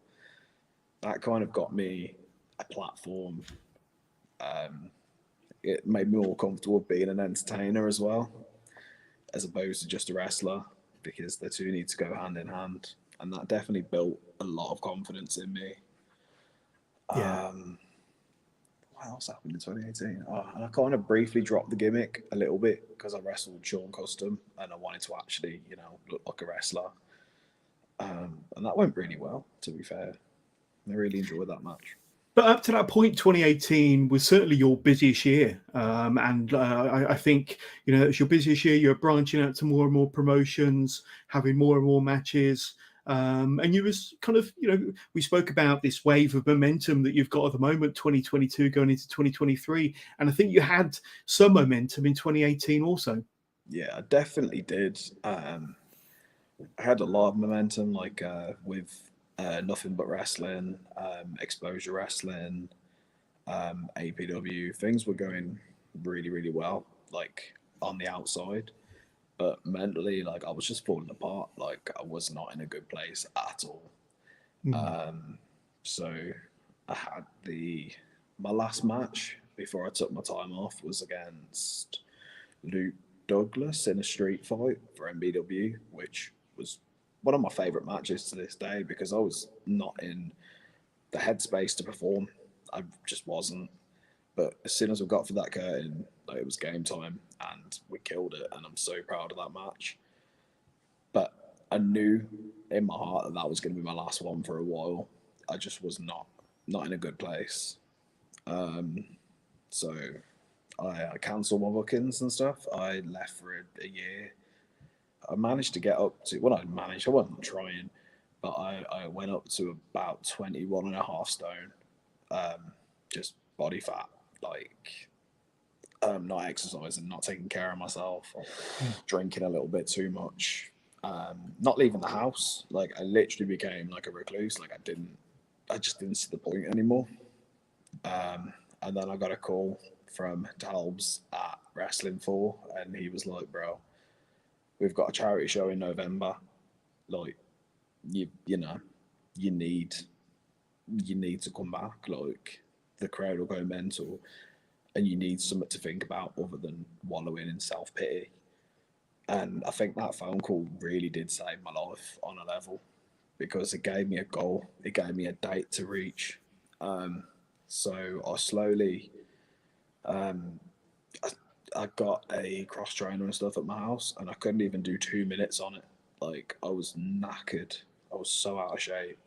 that kind of got me a platform. It made me more comfortable being an entertainer as well, as opposed to just a wrestler, because the two need to go hand in hand. And that definitely built a lot of confidence in me. Yeah. What else happened in 2018? And I kind of briefly dropped the gimmick a little bit because I wrestled Sean Custom and I wanted to actually, look like a wrestler. And that went really well, to be fair. I really enjoyed that match. But up to that point, 2018 was certainly your busiest year. And I think, it was your busiest year. You're branching out to more and more promotions, having more and more matches. And you was kind of, we spoke about this wave of momentum that you've got at the moment, 2022 going into 2023. And I think you had some momentum in 2018 also. Yeah, I definitely did. I had a lot of momentum, with Nothing But Wrestling, Exposure Wrestling, APW. Things were going really, really well, like on the outside. But mentally, I was just falling apart. Like, I was not in a good place at all. So I had my last match before I took my time off was against Luke Douglas in a street fight for MBW, which was one of my favourite matches to this day because I was not in the headspace to perform. I just wasn't. But as soon as we got for that curtain, like, it was game time, and we killed it. And I'm so proud of that match. But I knew in my heart that that was going to be my last one for a while. I just was not in a good place. So I cancelled my bookings and stuff. I left for a year. I managed to get up to, well, I managed, I wasn't trying, but I went up to about 21 and a half stone, just body fat, like, not exercising, not taking care of myself, drinking a little bit too much, not leaving the house. Like, I literally became like a recluse. Like, I just didn't see the point anymore. And then I got a call from Dalbs at Wrestling 4, and he was like, bro, we've got a charity show in November. Like, you know, you need to come back. Like, the crowd will go mental, and you need something to think about other than wallowing in self pity. And I think that phone call really did save my life on a level, because it gave me a goal, it gave me a date to reach. So I slowly, I got a cross trainer and stuff at my house, and I couldn't even do 2 minutes on it. Like, I was knackered. I was so out of shape.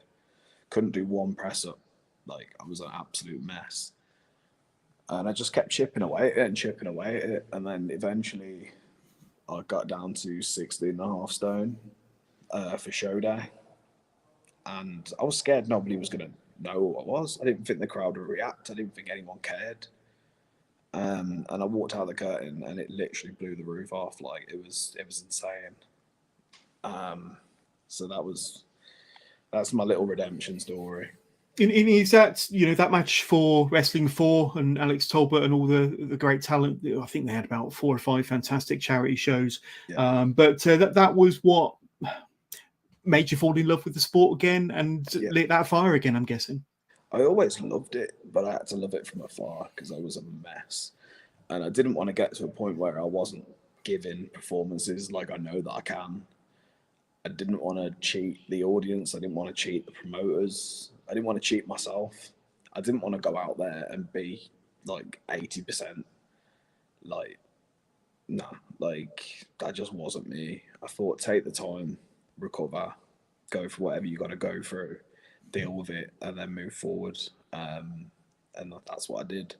Couldn't do one press up. Like, I was an absolute mess. And I just kept chipping away at it and chipping away at it. And then eventually I got down to 16 and a half stone for show day. And I was scared nobody was going to know who I was. I didn't think the crowd would react. I didn't think anyone cared. And I walked out the curtain, and it literally blew the roof off. Like, it was insane. So that's my little redemption story. Is that, that match for Wrestling 4 and Alex Tolbert and all the great talent? I think they had about 4 or 5 fantastic charity shows. Yeah. But that was what made you fall in love with the sport again and lit that fire again, I'm guessing. I always loved it, but I had to love it from afar because I was a mess. And I didn't want to get to a point where I wasn't giving performances like I know that I can. I didn't want to cheat the audience. I didn't want to cheat the promoters. I didn't want to cheat myself. I didn't want to go out there and be like 80%. Like, nah, like, that just wasn't me. I thought, take the time, recover, go for whatever you got to go through, deal with it, and then move forward. And that's what I did.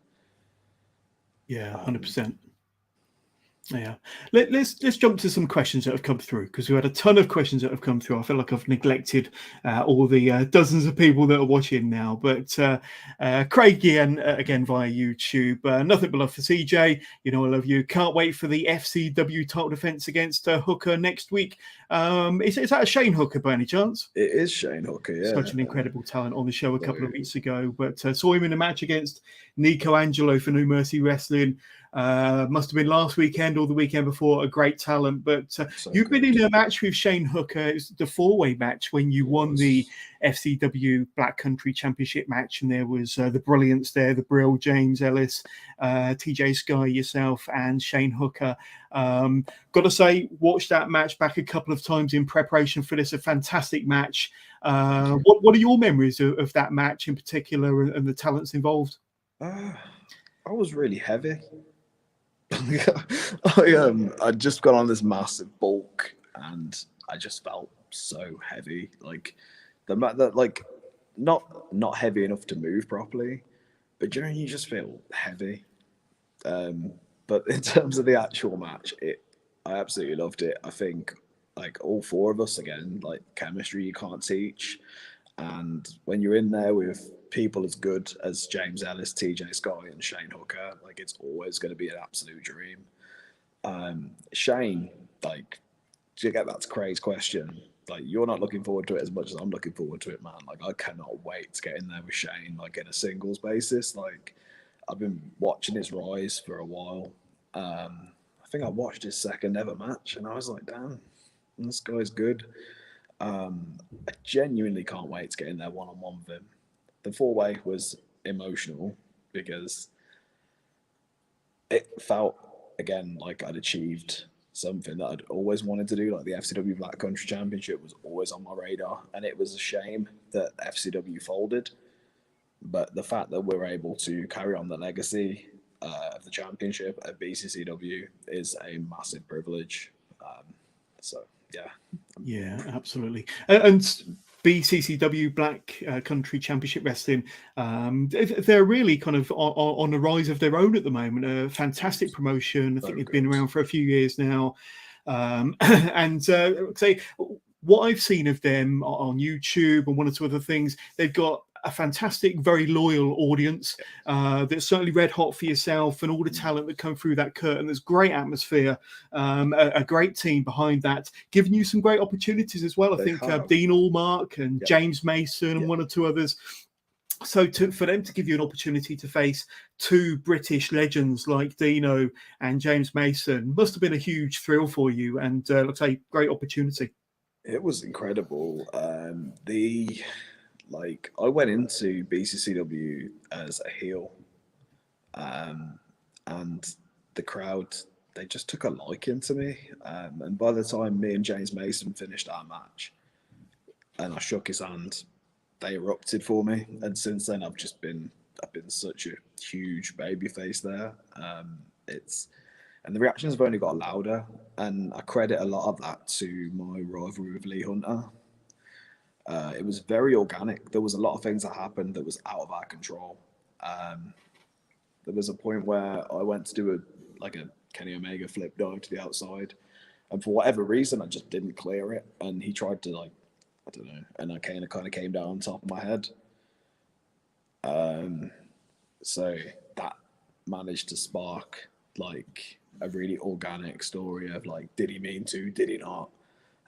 Yeah, 100%. Yeah, let's jump to some questions that have come through, because we had a ton of questions that have come through. I feel like I've neglected all the dozens of people that are watching now. But Craig Ian, again via YouTube, nothing but love for CJ. I love you. Can't wait for the FCW title defense against Hooker next week. Is that a Shane Hooker by any chance? It is Shane Hooker, yeah. Such an incredible talent on the show a couple of weeks ago. But saw him in a match against Nico Angelo for No Mercy Wrestling. Must have been last weekend or the weekend before. A great talent. But you've been in a match with Shane Hooker. It was the 4-way match when you won the FCW Black Country Championship match, and there was the Brilliance there, the Brill, James Ellis, TJ Sky, yourself, and Shane Hooker. Got to say, watched that match back a couple of times in preparation for this. A fantastic match. What are your memories of that match in particular, and the talents involved? I was really heavy. I just got on this massive bulk, and I just felt so heavy. Like, like, not heavy enough to move properly, but you just feel heavy. But in terms of the actual match, I absolutely loved it. I think, like, all 4 of us, again, like, chemistry you can't teach. And when you're in there with people as good as James Ellis, TJ Sky, and Shane Hooker, like, it's always going to be an absolute dream. Shane, like, do you get that's Craig's question? Like, you're not looking forward to it as much as I'm looking forward to it, man. Like, I cannot wait to get in there with Shane, like, in a singles basis. Like, I've been watching his rise for a while. I think I watched his second ever match, and I was like, damn, this guy's good. I genuinely can't wait to get in there one-on-one with him. The 4-way was emotional because it felt, again, like I'd achieved something that I'd always wanted to do. Like, the FCW Black Country Championship was always on my radar, and it was a shame that FCW folded. But the fact that we're able to carry on the legacy of the championship at BCCW is a massive privilege. So yeah. Yeah, absolutely. And BCCW, Black Country Championship Wrestling, they're really kind of on a rise of their own at the moment. A fantastic promotion. I think they've been around for a few years now. And say what I've seen of them on YouTube and one or two other things, they've got a fantastic, very loyal audience that's certainly red hot for yourself and all the talent that come through that curtain. There's great atmosphere, a great team behind that, giving you some great opportunities as well. I think Dean Allmark and James Mason and one or two others. So for them to give you an opportunity to face two British legends like Dino and James Mason must have been a huge thrill for you, and let's say great opportunity. It was incredible. I went into BCCW as a heel, and the crowd, they just took a liking to me. And by the time me and James Mason finished our match, and I shook his hand, they erupted for me. And since then, I've been such a huge babyface there. And the reactions have only got louder, and I credit a lot of that to my rivalry with Lee Hunter. It was very organic. There was a lot of things that happened that was out of our control. There was a point where I went to do a Kenny Omega flip dive to the outside, and for whatever reason, I just didn't clear it. And he tried to I don't know, and I kind of came down on top of my head. So that managed to spark a really organic story of did he mean to, did he not?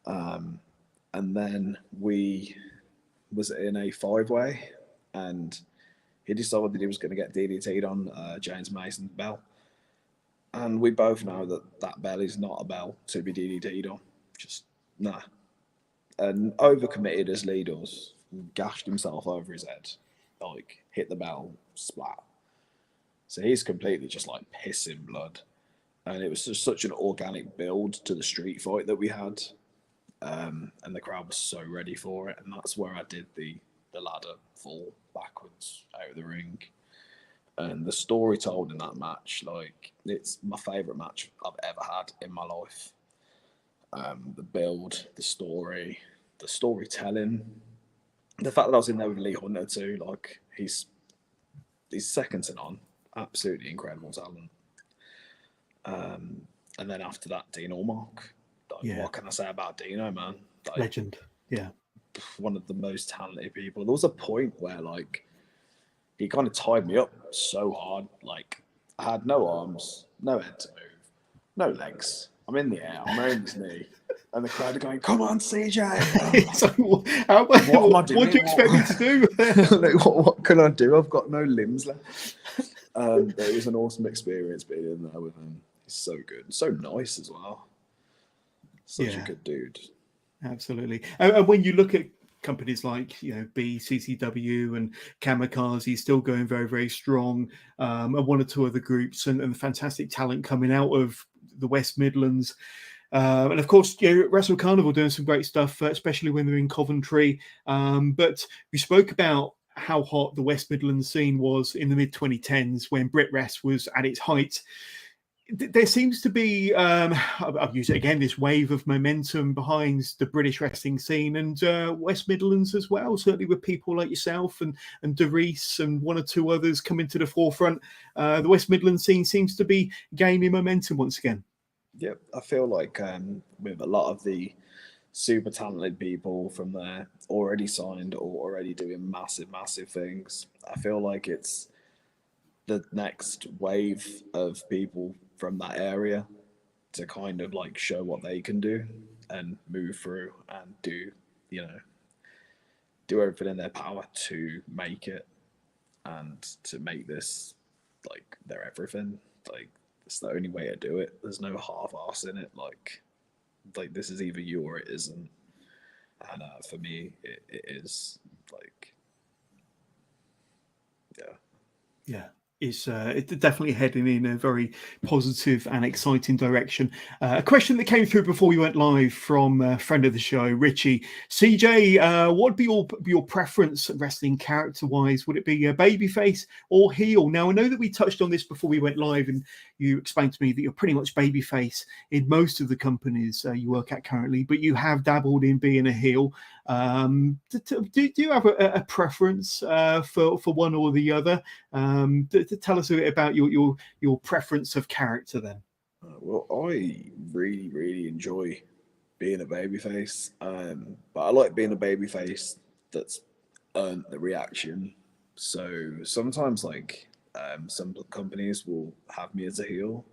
And then we was in a 5-way, and he decided that he was going to get DDT'd on James Mason's bell. And we both know that bell is not a bell to be DDT'd on. Just, nah. And overcommitted as Lee does, gashed himself over his head, hit the bell, splat. So he's completely just pissing blood. And it was just such an organic build to the street fight that we had. And the crowd was so ready for it. And that's where I did the ladder fall backwards out of the ring. And the story told in that match, it's my favourite match I've ever had in my life. The build, the story, the storytelling, the fact that I was in there with Lee Hunter too, he's second to none. Absolutely incredible talent. And then after that, Dean Allmark. What can I say about Dino, man? Legend. Yeah. One of the most talented people. There was a point where he kind of tied me up so hard. I had no arms, no head to move, no legs. I'm in the air, I'm wearing his knee. And the crowd are going, "Come on, CJ!" What do you expect me to do? What can I do? I've got no limbs left. It was an awesome experience being in there with him. He's so good, so nice as well. Such a good dude. Absolutely. And when you look at companies like BCCW and Kamikaze still going very, very strong, and one or two other groups, and fantastic talent coming out of the West Midlands. And of course, Wrestle Carnival doing some great stuff, especially when they're in Coventry. But we spoke about how hot the West Midlands scene was in the mid-2010s when BritWres was at its height. There seems to be, I'll use it again, this wave of momentum behind the British wrestling scene and West Midlands as well, certainly with people like yourself and Derice and one or two others coming to the forefront. The West Midlands scene seems to be gaining momentum once again. Yep, I feel like with a lot of the super talented people from there already signed or already doing massive, massive things, I feel like it's the next wave of people from that area to kind of show what they can do and move through and do everything in their power to make it and to make this their everything. It's the only way to do it. There's no half-arse in it. This is either you or it isn't. And for me, it is is definitely heading in a very positive and exciting direction. A question that came through before we went live from a friend of the show, Richie. CJ, what would be your preference wrestling character-wise? Would it be a babyface or heel? Now, I know that we touched on this before we went live, and you explained to me that you're pretty much babyface in most of the companies you work at currently, but you have dabbled in being a heel. Do you have a preference for one or the other? To tell us a bit about your preference of character then. Well, I really enjoy being a babyface, but I like being a babyface that's earned the reaction. So sometimes, like, some companies will have me as a heel.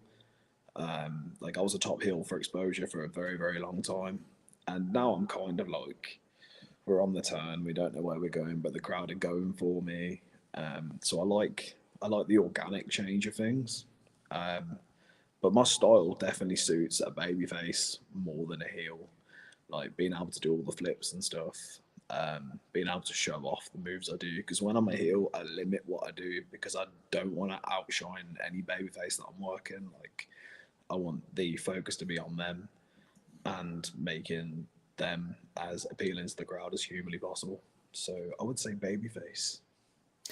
Like, I was a top heel for Exposure for a very long time, and now I'm kind of like, we're on the turn. We don't know where we're going, but the crowd are going for me. So I like the organic change of things. But my style definitely suits a babyface more than a heel. Like, being able to do all the flips and stuff, being able to show off the moves I do. Because when I'm a heel, I limit what I do because I don't want to outshine any babyface that I'm working. Like, I want the focus to be on them and making them as appealing to the crowd as humanly possible. So I would say babyface.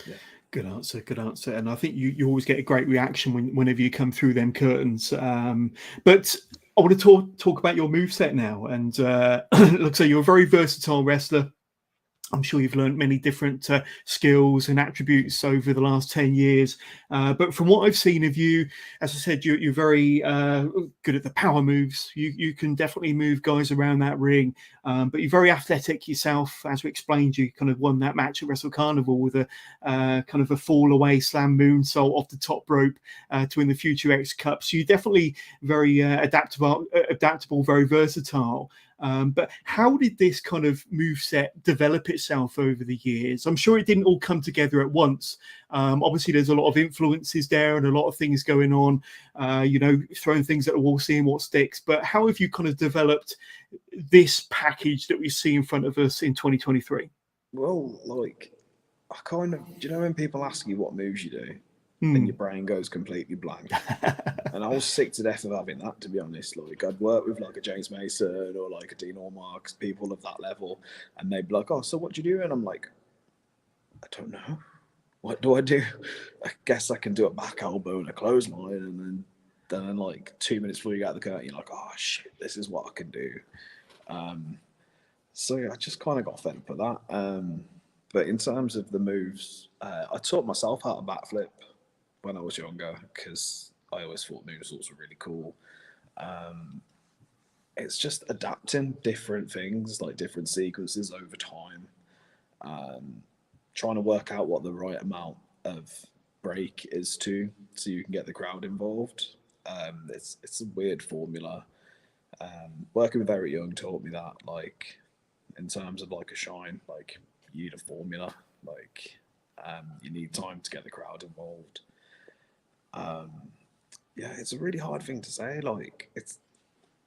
Yeah. Good answer, good answer. And I think you always get a great reaction whenever you come through them curtains. But I want to talk about your moveset now. And it looks like you're a very versatile wrestler. I'm sure you've learned many different skills and attributes over the last 10 years. But from what I've seen of you, as I said, you're very good at the power moves. You can definitely move guys around that ring. But you're very athletic yourself. As we explained, you kind of won that match at Wrestle Carnival with a kind of a fall away slam moonsault off the top rope to win the Future X Cup. So you're definitely very adaptable, very versatile. But how did this kind of moveset develop itself over the years? I'm sure it didn't all come together at once. Obviously, there's a lot of influences there and a lot of things going on, throwing things at the wall, seeing what sticks. But how have you kind of developed this package that we see in front of us in 2023? Well, like, do you know when people ask you what moves you do? And your brain goes completely blank. And I was sick to death of having that, to be honest. Like, I'd work with like a James Mason or like a Dean Allmark, people of that level, and they'd be like, "Oh, so what do you do?" And I'm like, "I don't know. What do I do? I guess I can do a back elbow and a clothesline." And then like 2 minutes before you get out the curtain, you're like, "Oh shit, this is what I can do." So yeah, I just kind of got fed up with that. But in terms of the moves, I taught myself how to backflip when I was younger because I always thought moonsaults were really cool. It's just adapting different things, like different sequences over time, trying to work out what the right amount of break is so you can get the crowd involved. It's a weird formula. Working with Eric Young taught me that, like, in terms of like a shine, like, you need a formula, like, you need time to get the crowd involved. Yeah, it's a really hard thing to say. Like,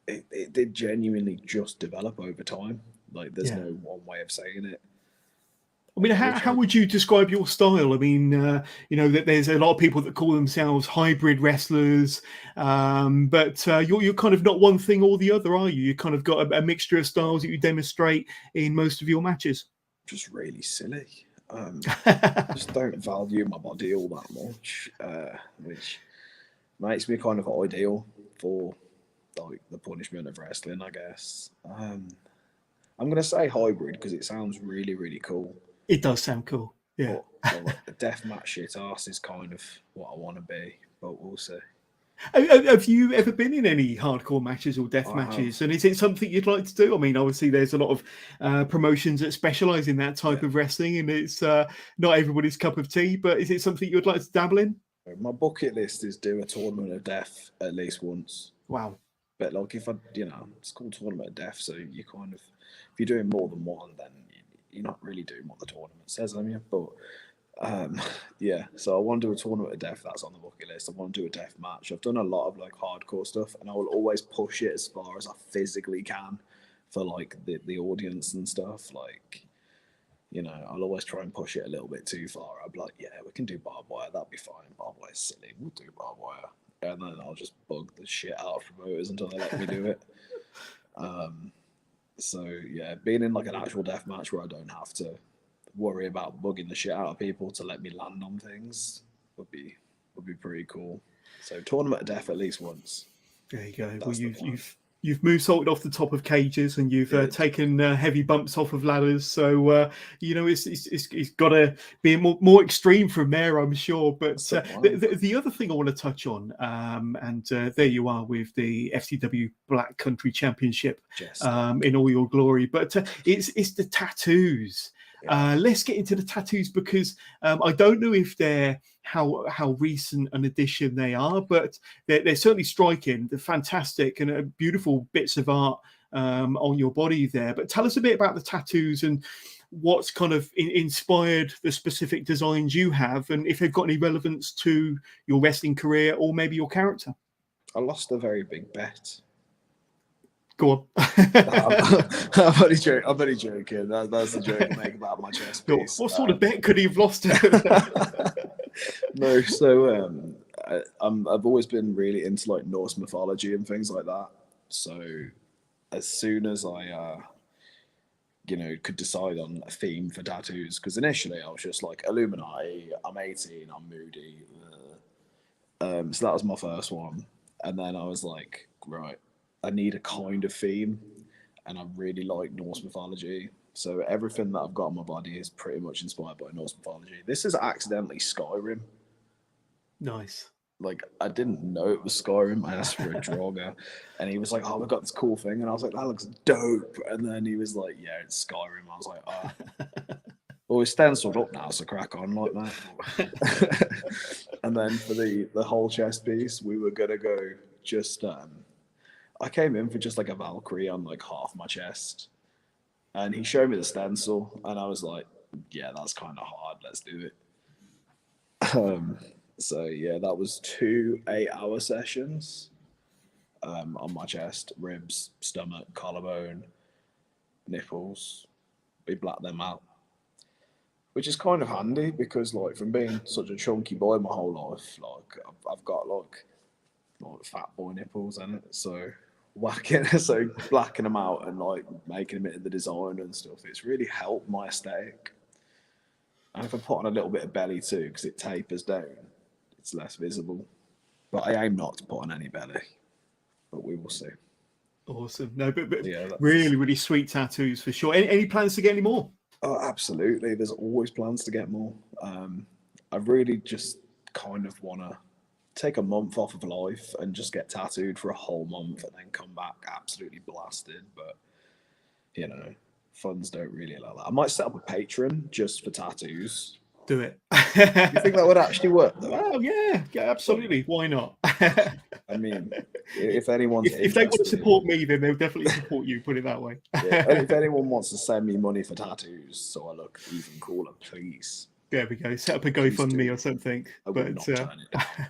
it did genuinely just develop over time. Like, there's no one way of saying it. I mean, how would you describe your style? I mean, that there's a lot of people that call themselves hybrid wrestlers, but you're kind of not one thing or the other, are you? You kind of got a mixture of styles that you demonstrate in most of your matches. Just really silly. Just don't value my body all that much, which makes me kind of ideal for like the punishment of wrestling, I guess. I'm gonna say hybrid because it sounds really cool. It does sound cool, yeah. But like, the deathmatch shit ass is kind of what I want to be, but we'll see. Have you ever been in any hardcore matches or death matches? And is it something you'd like to do? I mean, obviously, there's a lot of promotions that specialize in that type of wrestling, and it's not everybody's cup of tea. But is it something you'd like to dabble in? My bucket list is do a tournament of death at least once. Wow. But like, if it's called tournament of death, so you kind of, if you're doing more than one, then you're not really doing what the tournament says, are you? But yeah, so I want to do a tournament of death. That's on the bucket list. I want to do a death match. I've done a lot of like hardcore stuff, and I will always push it as far as I physically can for like the audience and stuff. Like, You know, I'll always try and push it a little bit too far. I'll be like, yeah, we can do barbed wire. That'll be fine. Barbed wire's silly. We'll do barbed wire. And then I'll just bug the shit out of promoters until they let me do it. So yeah, being in like an actual death match where I don't have to worry about bugging the shit out of people to let me land on things would be pretty cool. So tournament of death at least once. There you go. That's Well, the you've moonsaulted off the top of cages, and you've taken heavy bumps off of ladders. So you know it's got to be more extreme from there, I'm sure. But the other thing I want to touch on, and there you are with the FCW Black Country Championship in all your glory. But it's the tattoos. Let's get into the tattoos, because I don't know if they're how recent an addition they are, but they're certainly striking. They're fantastic and beautiful bits of art on your body there. But tell us a bit about the tattoos and what's kind of inspired the specific designs you have, and if they've got any relevance to your wrestling career or maybe your character. I lost a very big bet. Go on. I'm only joking. That's the joke I make about my chest piece. What sort of bet could he have lost? No, so I've always been really into like Norse mythology and things like that. So as soon as I could decide on a theme for tattoos, because initially I was just like Illuminati, I'm 18, I'm moody. So that was my first one. And then I was like, right, I need a kind of theme, and I really like Norse mythology. So everything that I've got on my body is pretty much inspired by Norse mythology. This is accidentally Skyrim. Nice. Like, I didn't know it was Skyrim. I asked for a Draugr, and he was like, oh, we've got this cool thing. And I was like, that looks dope. And then he was like, yeah, it's Skyrim. I was like, oh. Well, it's stenciled up now, so crack on like that. And then for the whole chest piece, we were going to go just... I came in for just like a Valkyrie on like half my chest, and he showed me the stencil, and I was like, yeah, that's kind of hard. Let's do it. So yeah, that was 2 8-hour sessions on my chest, ribs, stomach, collarbone, nipples. We blacked them out, which is kind of handy because like from being such a chunky boy my whole life, like I've got like fat boy nipples in it, so blacking them out and like making them into the design and stuff, it's really helped my aesthetic. And if I put on a little bit of belly too, because it tapers down, it's less visible. But I aim not to put on any belly, but we will see. Awesome. No, but yeah, really, really sweet tattoos for sure. Any plans to get any more? Oh, absolutely. There's always plans to get more. I really just kind of want to take a month off of life and just get tattooed for a whole month and then come back absolutely blasted. But, you know, funds don't really allow that. I might set up a Patreon just for tattoos. Do it. You think that would actually work, though? Well, yeah, absolutely. Why not? I mean, if anyone's if they want to support me, then they'll definitely support you, put it that way. Yeah, and if anyone wants to send me money for tattoos so I look even cooler, please. There we go. Set up a GoFundMe or something. I will not turn it down.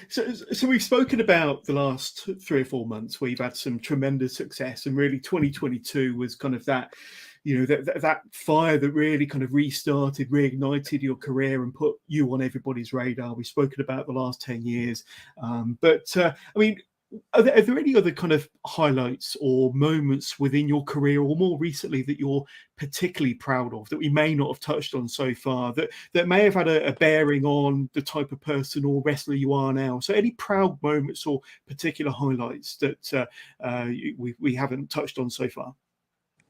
So we've spoken about the last 3 or 4 months where you've had some tremendous success, and really 2022 was kind of that, you know, that fire that really kind of reignited your career and put you on everybody's radar. We've spoken about the last 10 years, but I mean, are there any other kind of highlights or moments within your career or more recently that you're particularly proud of that we may not have touched on so far, that may have had a bearing on the type of person or wrestler you are now? So any proud moments or particular highlights that we haven't touched on so far?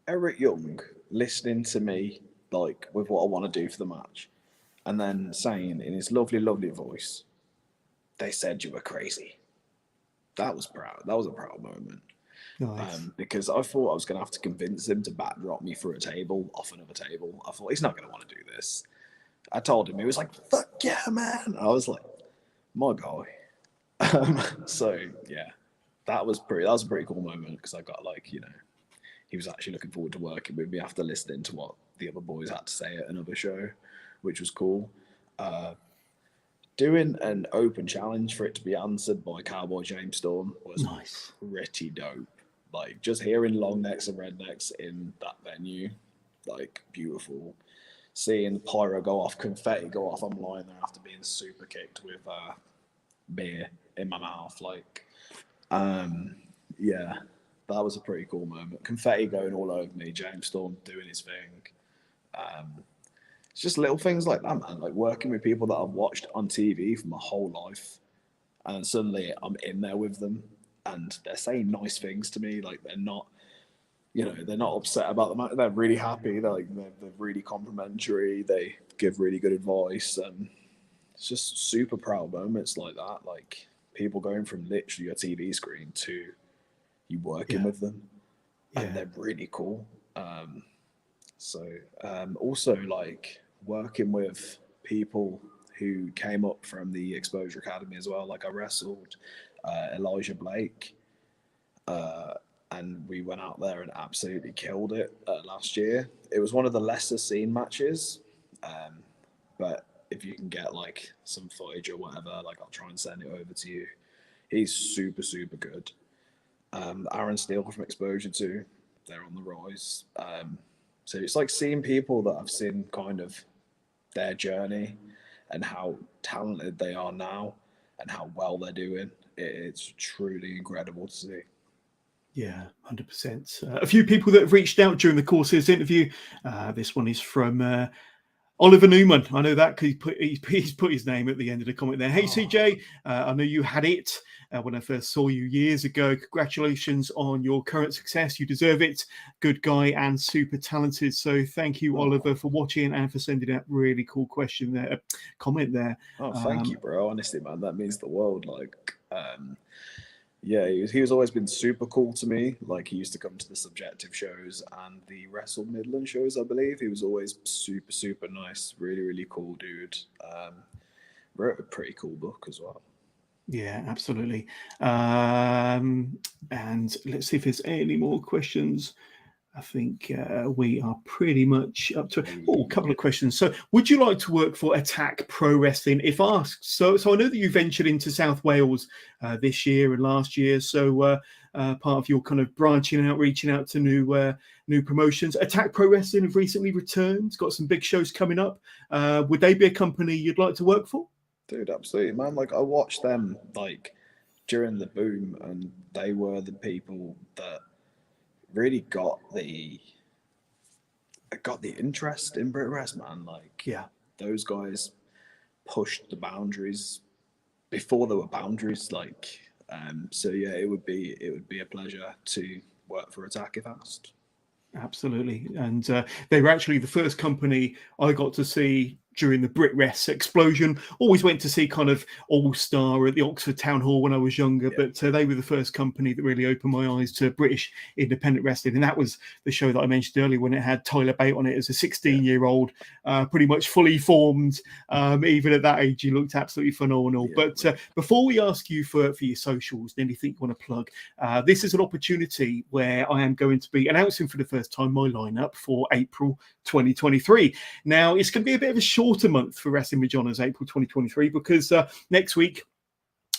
Eric Young listening to me, like, with what I want to do for the match, and then saying in his lovely, lovely voice, they said you were crazy. That was proud. That was a proud moment. Nice. Because I thought I was going to have to convince him to backdrop me through a table, off another table. I thought, he's not going to want to do this. I told him, he was like, fuck yeah, man. I was like, my guy. So, yeah, that was a pretty cool moment, because I got, like, you know, he was actually looking forward to working with me after listening to what the other boys had to say at another show, which was cool. Doing an open challenge for it to be answered by Cowboy James Storm was nice. Pretty dope. Like, just hearing long necks and rednecks in that venue like beautiful. Seeing pyro go off, confetti go off, I'm lying there after being super kicked with beer in my mouth. Like, yeah, that was a pretty cool moment. Confetti going all over me, James Storm doing his thing. It's just little things like that, man. Like working with people that I've watched on TV for my whole life, and suddenly I'm in there with them, and they're saying nice things to me. Like they're not, they're not upset about the matter. They're really happy. They're really complimentary. They give really good advice, and it's just super proud moments like that. Like people going from literally a TV screen to you working with them, and they're really cool. Also like working with people who came up from the Exposure Academy as well. Like I wrestled Elijah Blake. And we went out there and absolutely killed it last year. It was one of the lesser seen matches, but if you can get like some footage or whatever, like I'll try and send it over to you. He's super, super good. Aaron Steele from Exposure too, they're on the rise. So it's like seeing people that I've seen kind of their journey and how talented they are now and how well they're doing. It's truly incredible to see. Yeah, 100%. A few people that have reached out during the course of this interview. This one is from Oliver Newman. I know that because he's put his name at the end of the comment there. Hey, CJ, I know you had it when I first saw you years ago. Congratulations on your current success. You deserve it. Good guy and super talented. So thank you, Oliver, for watching and for sending that really cool comment there. Oh, thank you, bro. Honestly, man, that means the world. Like, yeah, he's always been super cool to me. Like he used to come to the Subjective shows and the Wrestle Midland shows, I believe. He was always super, super nice. Really, really cool dude. Wrote a pretty cool book as well. Yeah, absolutely. And let's see if there's any more questions. I think we are pretty much up to a couple of questions. So would you like to work for Attack Pro Wrestling if asked? So I know that you ventured into South Wales this year and last year. So part of your kind of branching out, reaching out to new promotions. Attack Pro Wrestling have recently returned, got some big shows coming up. Would they be a company you'd like to work for? Dude, absolutely, man. Like I watched them like during the boom, and they were the people that really got the interest in Brit Rest, man. Like, yeah, those guys pushed the boundaries before there were boundaries. Like, so yeah, it would be a pleasure to work for Attack if asked. Absolutely, and they were actually the first company I got to see during the Brit Rest explosion. Always went to see kind of All Star at the Oxford Town Hall when I was younger, but they were the first company that really opened my eyes to British independent wrestling, and that was the show that I mentioned earlier when it had Tyler Bate on it as a 16-year-old, pretty much fully formed. Even at that age, he looked absolutely phenomenal. But before we ask you for your socials, anything you want to plug, this is an opportunity where I am going to be announcing for the first time my lineup for April 2023. Now, it's going to be a bit of a shorter month for Wrestling with John as April 2023 because next week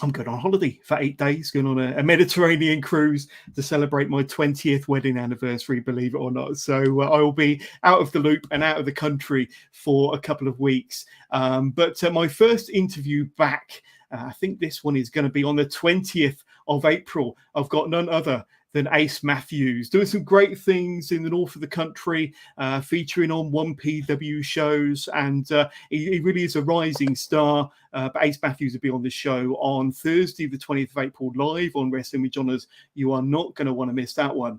I'm going on holiday for 8 days, going on a Mediterranean cruise to celebrate my 20th wedding anniversary, believe it or not. So I will be out of the loop and out of the country for a couple of weeks. But my first interview back, I think this one is going to be on the 20th of April. I've got none other than Ace Matthews, doing some great things in the north of the country, featuring on 1PW shows, and he really is a rising star. But Ace Matthews will be on the show on Thursday, the 20th of April, live on Wrestling with Johners. You are not going to want to miss that one.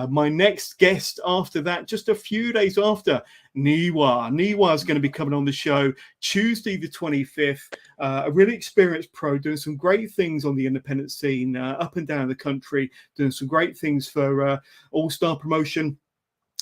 My next guest after that, just a few days after, Niwa. Niwa is going to be coming on the show Tuesday, the 25th. A really experienced pro, doing some great things on the independent scene up and down the country, doing some great things for All-Star Promotion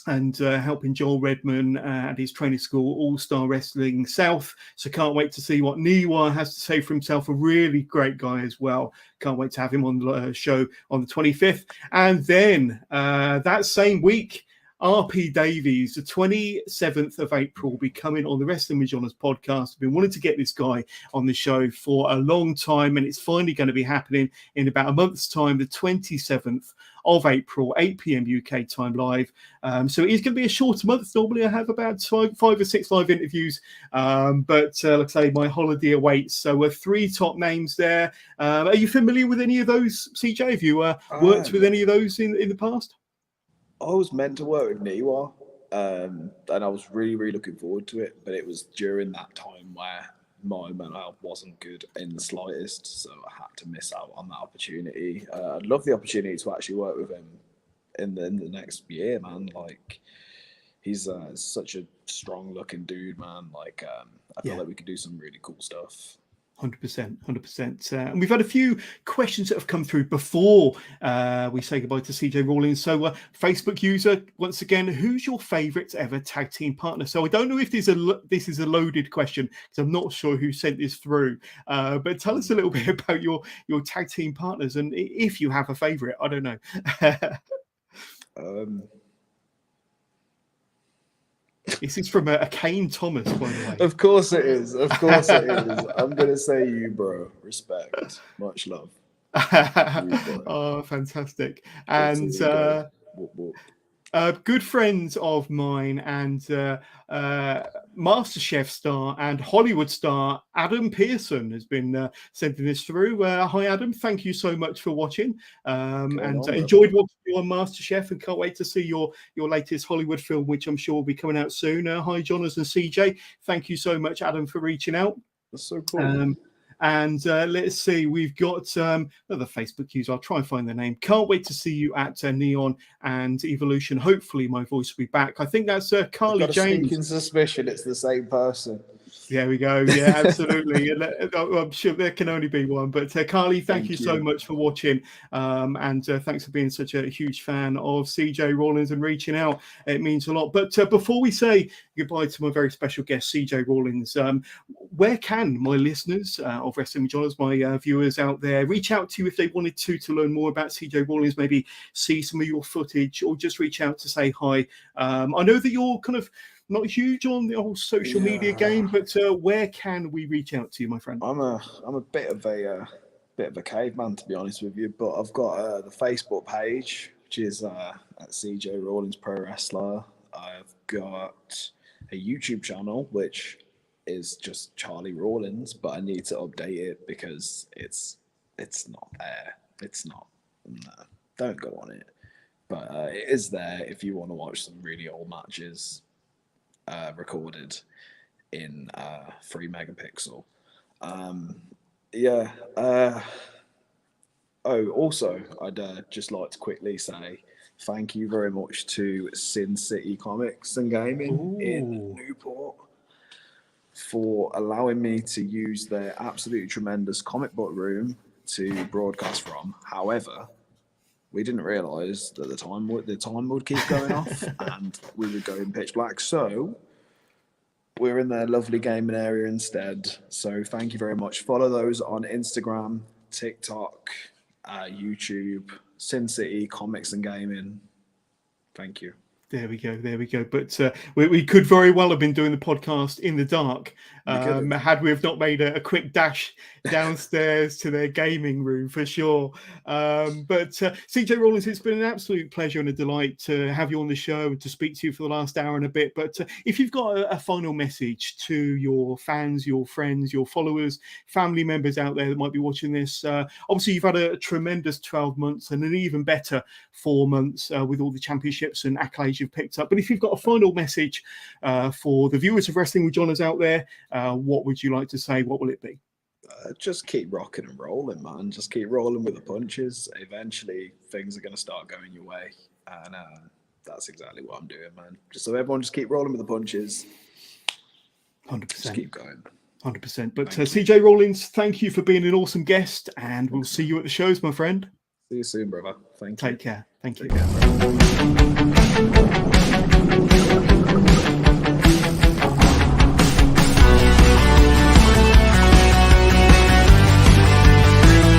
and helping Joel Redman at his training school, All-Star Wrestling South. So can't wait to see what Niwa has to say for himself. A really great guy as well. Can't wait to have him on the show on the 25th. And then that same week, RP Davies, the 27th of April, will be coming on the Wrestling with Johners podcast. I've been wanting to get this guy on the show for a long time, and it's finally going to be happening in about a month's time, the 27th of April, 8 p.m. UK time live. So it is going to be a shorter month. Normally I have about five or six live interviews, but like I say, my holiday awaits. So we're 3 top names there. Are you familiar with any of those, CJ? Have you worked with any of those in the past? I was meant to work with Niwa, and I was really, really looking forward to it, but it was during that time where my mental health wasn't good in the slightest, so I had to miss out on that opportunity. I'd love the opportunity to actually work with him in the next year, man. Like, he's such a strong looking dude, man. Like, I feel like we could do some really cool stuff. 100%. And we've had a few questions that have come through before we say goodbye to CJ Rawlings. So Facebook user, once again, who's your favourite ever tag team partner? So I don't know if this is a loaded question, because I'm not sure who sent this through. But tell us a little bit about your tag team partners, and if you have a favourite. I don't know. This is from a Kane Thomas, by the way. Of course it is. I'm going to say you, bro. Respect. Much love. Oh, fantastic. And good friends of mine and MasterChef star and Hollywood star Adam Pearson has been sending this through. Hi, Adam. Thank you so much for watching, enjoyed watching you on MasterChef, and can't wait to see your latest Hollywood film, which I'm sure will be coming out soon. Hi, Jonas and CJ. Thank you so much, Adam, for reaching out. That's so cool. And let's see, we've got another Facebook user. I'll try and find the name. Can't wait to see you at Neon and Evolution. Hopefully my voice will be back. I think that's Carly I've got a James. sneaking suspicion it's the same person. There we go. Yeah, absolutely. And I'm sure there can only be one. But Carly, thank you so much for watching. And thanks for being such a huge fan of CJ Rawlings and reaching out. It means a lot. But before we say goodbye to my very special guest, CJ Rawlings, where can my listeners of Wrestling with Johners, my viewers out there, reach out to you if they wanted to learn more about CJ Rawlings, maybe see some of your footage, or just reach out to say hi? I know that you're kind of not huge on the whole social media game, but where can we reach out to you, my friend? I'm a bit of a caveman, to be honest with you, but I've got the Facebook page, which is at C.J. Rawlings Pro Wrestler. I've got a YouTube channel, which is just Charlie Rawlings, but I need to update it because it's not there. It's not. No, don't go on it. But it is there if you want to watch some really old matches. Recorded in 3 megapixel. Also, I'd just like to quickly say thank you very much to Sin City Comics and Gaming in Newport for allowing me to use their absolutely tremendous comic book room to broadcast from. However, we didn't realise that the time would keep going off and we would go in pitch black. So we're in their lovely gaming area instead. So thank you very much. Follow those on Instagram, TikTok, YouTube, Sin City Comics and Gaming. Thank you. There we go. But we could very well have been doing the podcast in the dark had we have not made a quick dash downstairs to their gaming room for sure. But CJ Rawlings, it's been an absolute pleasure and a delight to have you on the show and to speak to you for the last hour and a bit. But if you've got a final message to your fans, your friends, your followers, family members out there that might be watching this, obviously you've had a tremendous 12 months and an even better 4 months with all the championships and accolades you've picked up. But if you've got a final message for the viewers of Wrestling with Johners out there, what would you like to say? What will it be? Just keep rocking and rolling, man. Just keep rolling with the punches. Eventually, things are going to start going your way. And that's exactly what I'm doing, man. So everyone just keep rolling with the punches. 100%. Just keep going. 100%. But CJ Rawlings, thank you for being an awesome guest. And we'll see you at the shows, my friend. See you soon, brother. Thank you. Take care. Thank you. Take care.